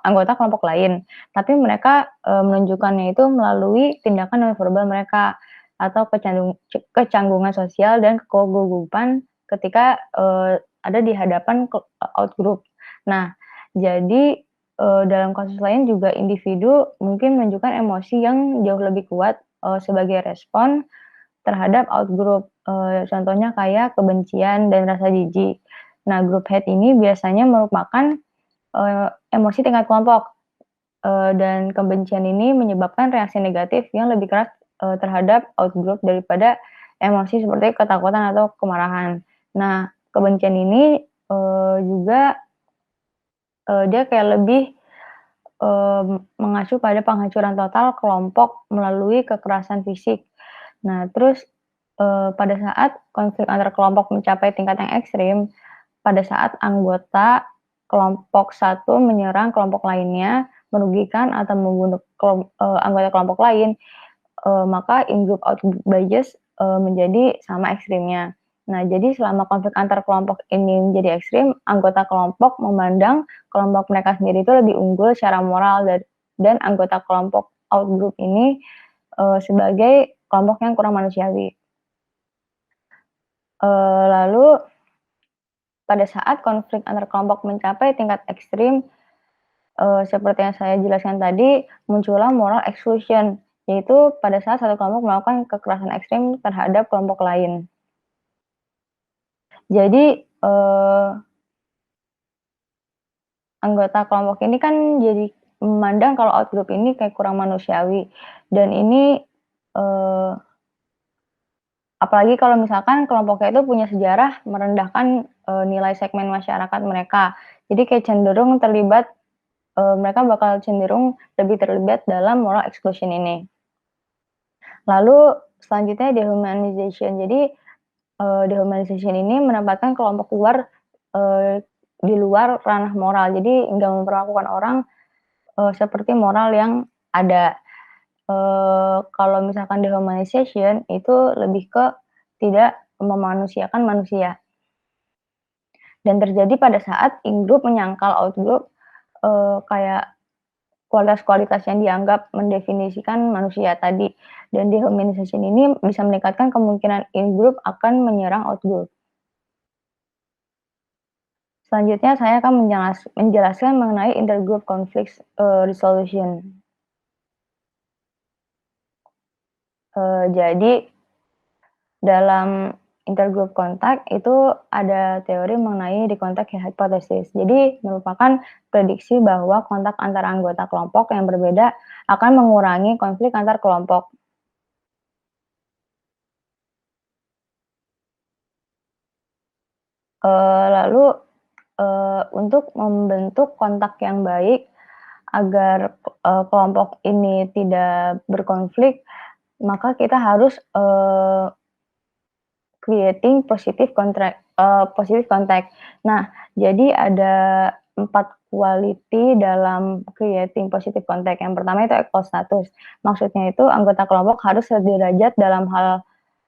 anggota kelompok lain, tapi mereka, menunjukkannya itu melalui tindakan nonverbal mereka atau kecanggungan sosial dan kegugupan ketika, ada di hadapan outgroup. Nah, jadi, dalam kasus lain juga individu mungkin menunjukkan emosi yang jauh lebih kuat, sebagai respon terhadap outgroup, contohnya kayak kebencian dan rasa jijik. Nah, group hate ini biasanya merupakan, emosi tingkat kelompok, dan kebencian ini menyebabkan reaksi negatif yang lebih keras, terhadap outgroup daripada emosi seperti ketakutan atau kemarahan. Nah, kebencian ini, juga, dia kayak lebih, mengacu pada penghancuran total kelompok melalui kekerasan fisik. Nah, terus, pada saat konflik antar kelompok mencapai tingkat yang ekstrim, pada saat anggota kelompok satu menyerang kelompok lainnya, merugikan atau membunuh anggota kelompok lain, maka in-group out-group bias, menjadi sama ekstrimnya. Nah, jadi selama konflik antar kelompok ini menjadi ekstrim, anggota kelompok memandang kelompok mereka sendiri itu lebih unggul secara moral dan anggota kelompok out-group ini, sebagai kelompok yang kurang manusiawi. Lalu pada saat konflik antar kelompok mencapai tingkat ekstrim, seperti yang saya jelaskan tadi, muncullah moral exclusion, yaitu pada saat satu kelompok melakukan kekerasan ekstrim terhadap kelompok lain. Jadi, anggota kelompok ini kan jadi memandang kalau outgroup ini kayak kurang manusiawi, dan ini, apalagi kalau misalkan kelompoknya itu punya sejarah merendahkan, nilai segmen masyarakat mereka. Jadi kayak cenderung terlibat, mereka bakal cenderung lebih terlibat dalam moral exclusion ini. Lalu selanjutnya dehumanization. Jadi, dehumanization ini menempatkan kelompok luar, di luar ranah moral. Jadi nggak memperlakukan orang, seperti moral yang ada. Kalau misalkan dehumanization itu lebih ke tidak memanusiakan manusia. Dan terjadi pada saat in-group menyangkal out-group, kayak kualitas-kualitas yang dianggap mendefinisikan manusia tadi, dan dehumanization ini bisa meningkatkan kemungkinan in-group akan menyerang out-group. Selanjutnya saya akan menjelaskan mengenai intergroup conflict, resolution. Jadi dalam intergroup kontak itu ada teori mengenai recontact hypothesis. Jadi merupakan prediksi bahwa kontak antara anggota kelompok yang berbeda akan mengurangi konflik antar kelompok. Lalu, untuk membentuk kontak yang baik agar, kelompok ini tidak berkonflik, maka kita harus, creating positive contact. Nah, jadi ada 4 quality dalam creating positive contact. Yang pertama itu equal status. Maksudnya itu anggota kelompok harus sederajat dalam hal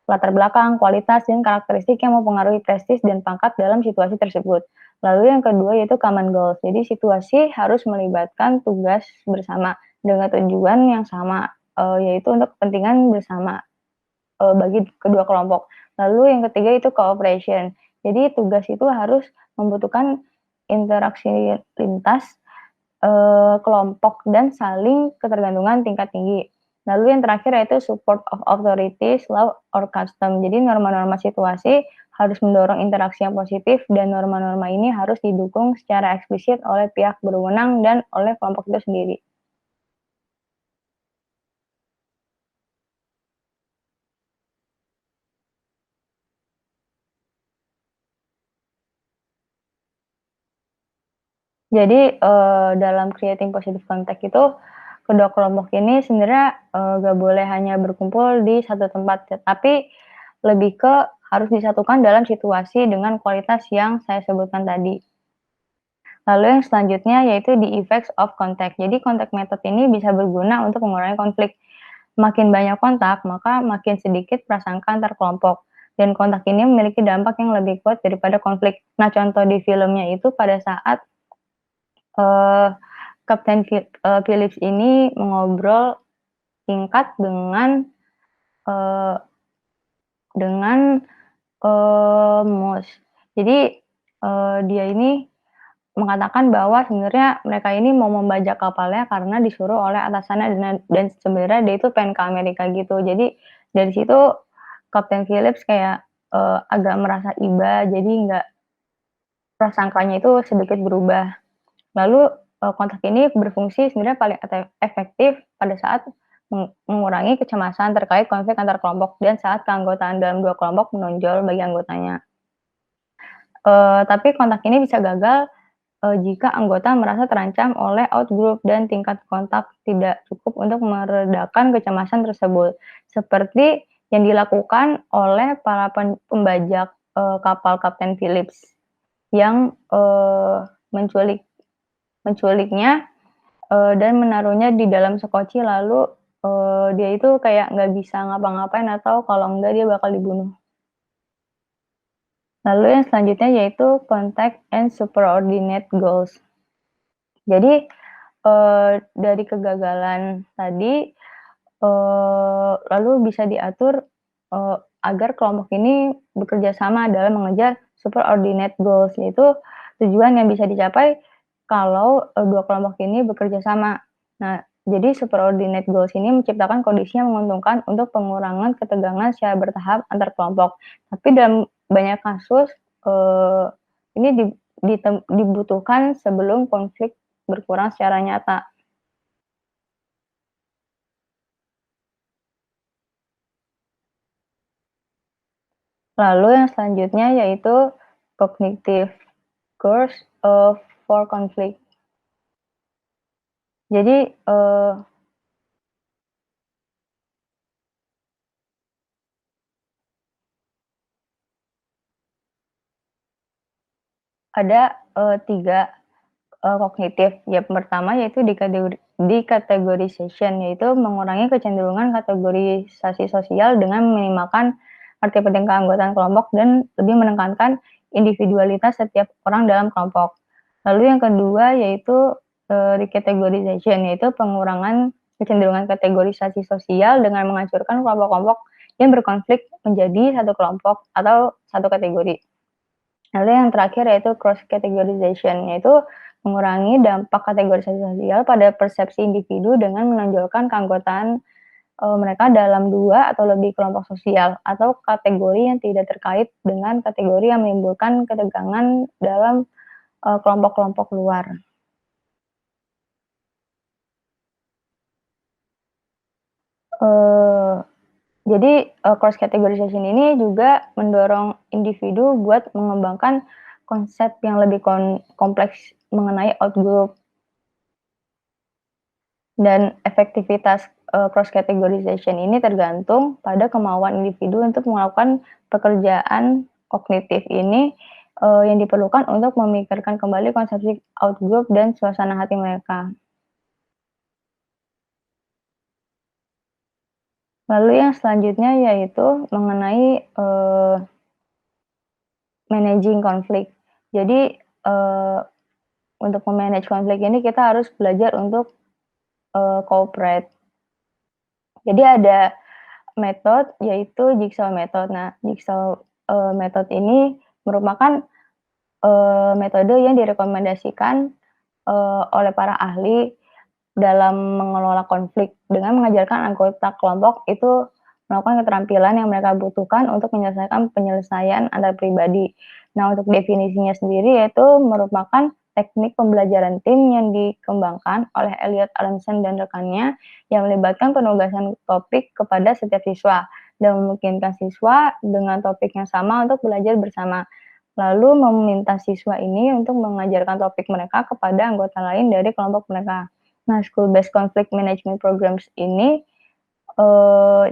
latar belakang, kualitas, dan karakteristik yang mempengaruhi prestis dan pangkat dalam situasi tersebut. Lalu yang kedua yaitu common goals. Jadi situasi harus melibatkan tugas bersama dengan tujuan yang sama, yaitu untuk kepentingan bersama, bagi kedua kelompok. Lalu yang ketiga itu cooperation. Jadi tugas itu harus membutuhkan interaksi lintas, kelompok dan saling ketergantungan tingkat tinggi. Lalu yang terakhir yaitu support of authorities, law or custom. Jadi norma-norma situasi harus mendorong interaksi yang positif dan norma-norma ini harus didukung secara eksplisit oleh pihak berwenang dan oleh kelompok itu sendiri. Jadi, dalam creating positive contact itu, kedua kelompok ini sebenarnya, nggak boleh hanya berkumpul di satu tempat, tapi lebih ke harus disatukan dalam situasi dengan kualitas yang saya sebutkan tadi. Lalu yang selanjutnya yaitu the effects of contact. Jadi contact method ini bisa berguna untuk mengurangi konflik. Makin banyak kontak, maka makin sedikit prasangka antar kelompok. Dan kontak ini memiliki dampak yang lebih kuat daripada konflik. Nah, contoh di filmnya itu pada saat Kapten Phillips ini mengobrol singkat dengan Moose. Jadi dia ini mengatakan bahwa sebenarnya mereka ini mau membajak kapalnya karena disuruh oleh atasannya dan sebenarnya dia itu pengen ke Amerika gitu. Jadi dari situ Kapten Phillips kayak agak merasa iba, jadi nggak prasangkanya itu sedikit berubah. Lalu kontak ini berfungsi sebenarnya paling efektif pada saat mengurangi kecemasan terkait konflik antar kelompok dan saat keanggotaan dalam dua kelompok menonjol bagi anggotanya. Tapi kontak ini bisa gagal jika anggota merasa terancam oleh outgroup dan tingkat kontak tidak cukup untuk meredakan kecemasan tersebut. Seperti yang dilakukan oleh para pembajak kapal Kapten Phillips yang menculiknya dan menaruhnya di dalam sekoci, lalu dia itu kayak nggak bisa ngapa-ngapain atau kalau enggak dia bakal dibunuh. Lalu yang selanjutnya yaitu contact and superordinate goals. Jadi dari kegagalan tadi lalu bisa diatur agar kelompok ini bekerja sama dalam mengejar superordinate goals, yaitu tujuan yang bisa dicapai kalau dua kelompok ini bekerja sama. Nah, jadi superordinate goals ini menciptakan kondisi yang menguntungkan untuk pengurangan ketegangan secara bertahap antar kelompok. Tapi dalam banyak kasus ini dibutuhkan sebelum konflik berkurang secara nyata. Lalu yang selanjutnya yaitu cognitive course for conflict. Jadi ada 3 kognitif. Yang pertama yaitu decategorization, yaitu mengurangi kecenderungan kategorisasi sosial dengan meminimalkan arti penting keanggotaan kelompok dan lebih menekankan individualitas setiap orang dalam kelompok. Lalu yang kedua yaitu recategorization, yaitu pengurangan kecenderungan kategorisasi sosial dengan menghancurkan kelompok-kelompok yang berkonflik menjadi satu kelompok atau satu kategori. Lalu yang terakhir yaitu cross categorization, yaitu mengurangi dampak kategorisasi sosial pada persepsi individu dengan menonjolkan keanggotaan mereka dalam 2 atau lebih kelompok sosial atau kategori yang tidak terkait dengan kategori yang menimbulkan ketegangan dalam kelompok-kelompok luar. Jadi cross categorization ini juga mendorong individu buat mengembangkan konsep yang lebih kompleks mengenai outgroup. Dan efektivitas cross categorization ini tergantung pada kemauan individu untuk melakukan pekerjaan kognitif ini yang diperlukan untuk memikirkan kembali konsepsi outgroup dan suasana hati mereka. Lalu yang selanjutnya yaitu mengenai managing konflik. Jadi untuk memanage konflik ini kita harus belajar untuk cooperate. Jadi ada metode yaitu jigsaw method. Nah, jigsaw method ini merupakan metode yang direkomendasikan oleh para ahli dalam mengelola konflik dengan mengajarkan anggota kelompok itu melakukan keterampilan yang mereka butuhkan untuk menyelesaikan penyelesaian antar pribadi. Nah, untuk definisinya sendiri yaitu merupakan teknik pembelajaran tim yang dikembangkan oleh Elliot Aronson dan rekannya yang melibatkan penugasan topik kepada setiap siswa dan memungkinkan siswa dengan topik yang sama untuk belajar bersama. Lalu meminta siswa ini untuk mengajarkan topik mereka kepada anggota lain dari kelompok mereka. Nah, school-based conflict management programs ini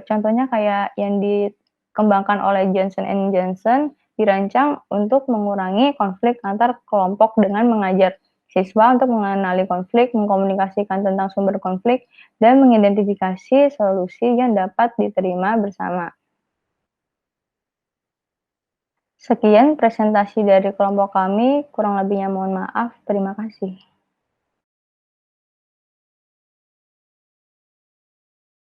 contohnya kayak yang dikembangkan oleh Johnson & Johnson dirancang untuk mengurangi konflik antar kelompok dengan mengajar siswa untuk mengenali konflik, mengkomunikasikan tentang sumber konflik, dan mengidentifikasi solusi yang dapat diterima bersama. Sekian presentasi dari kelompok kami, kurang lebihnya mohon maaf. Terima kasih.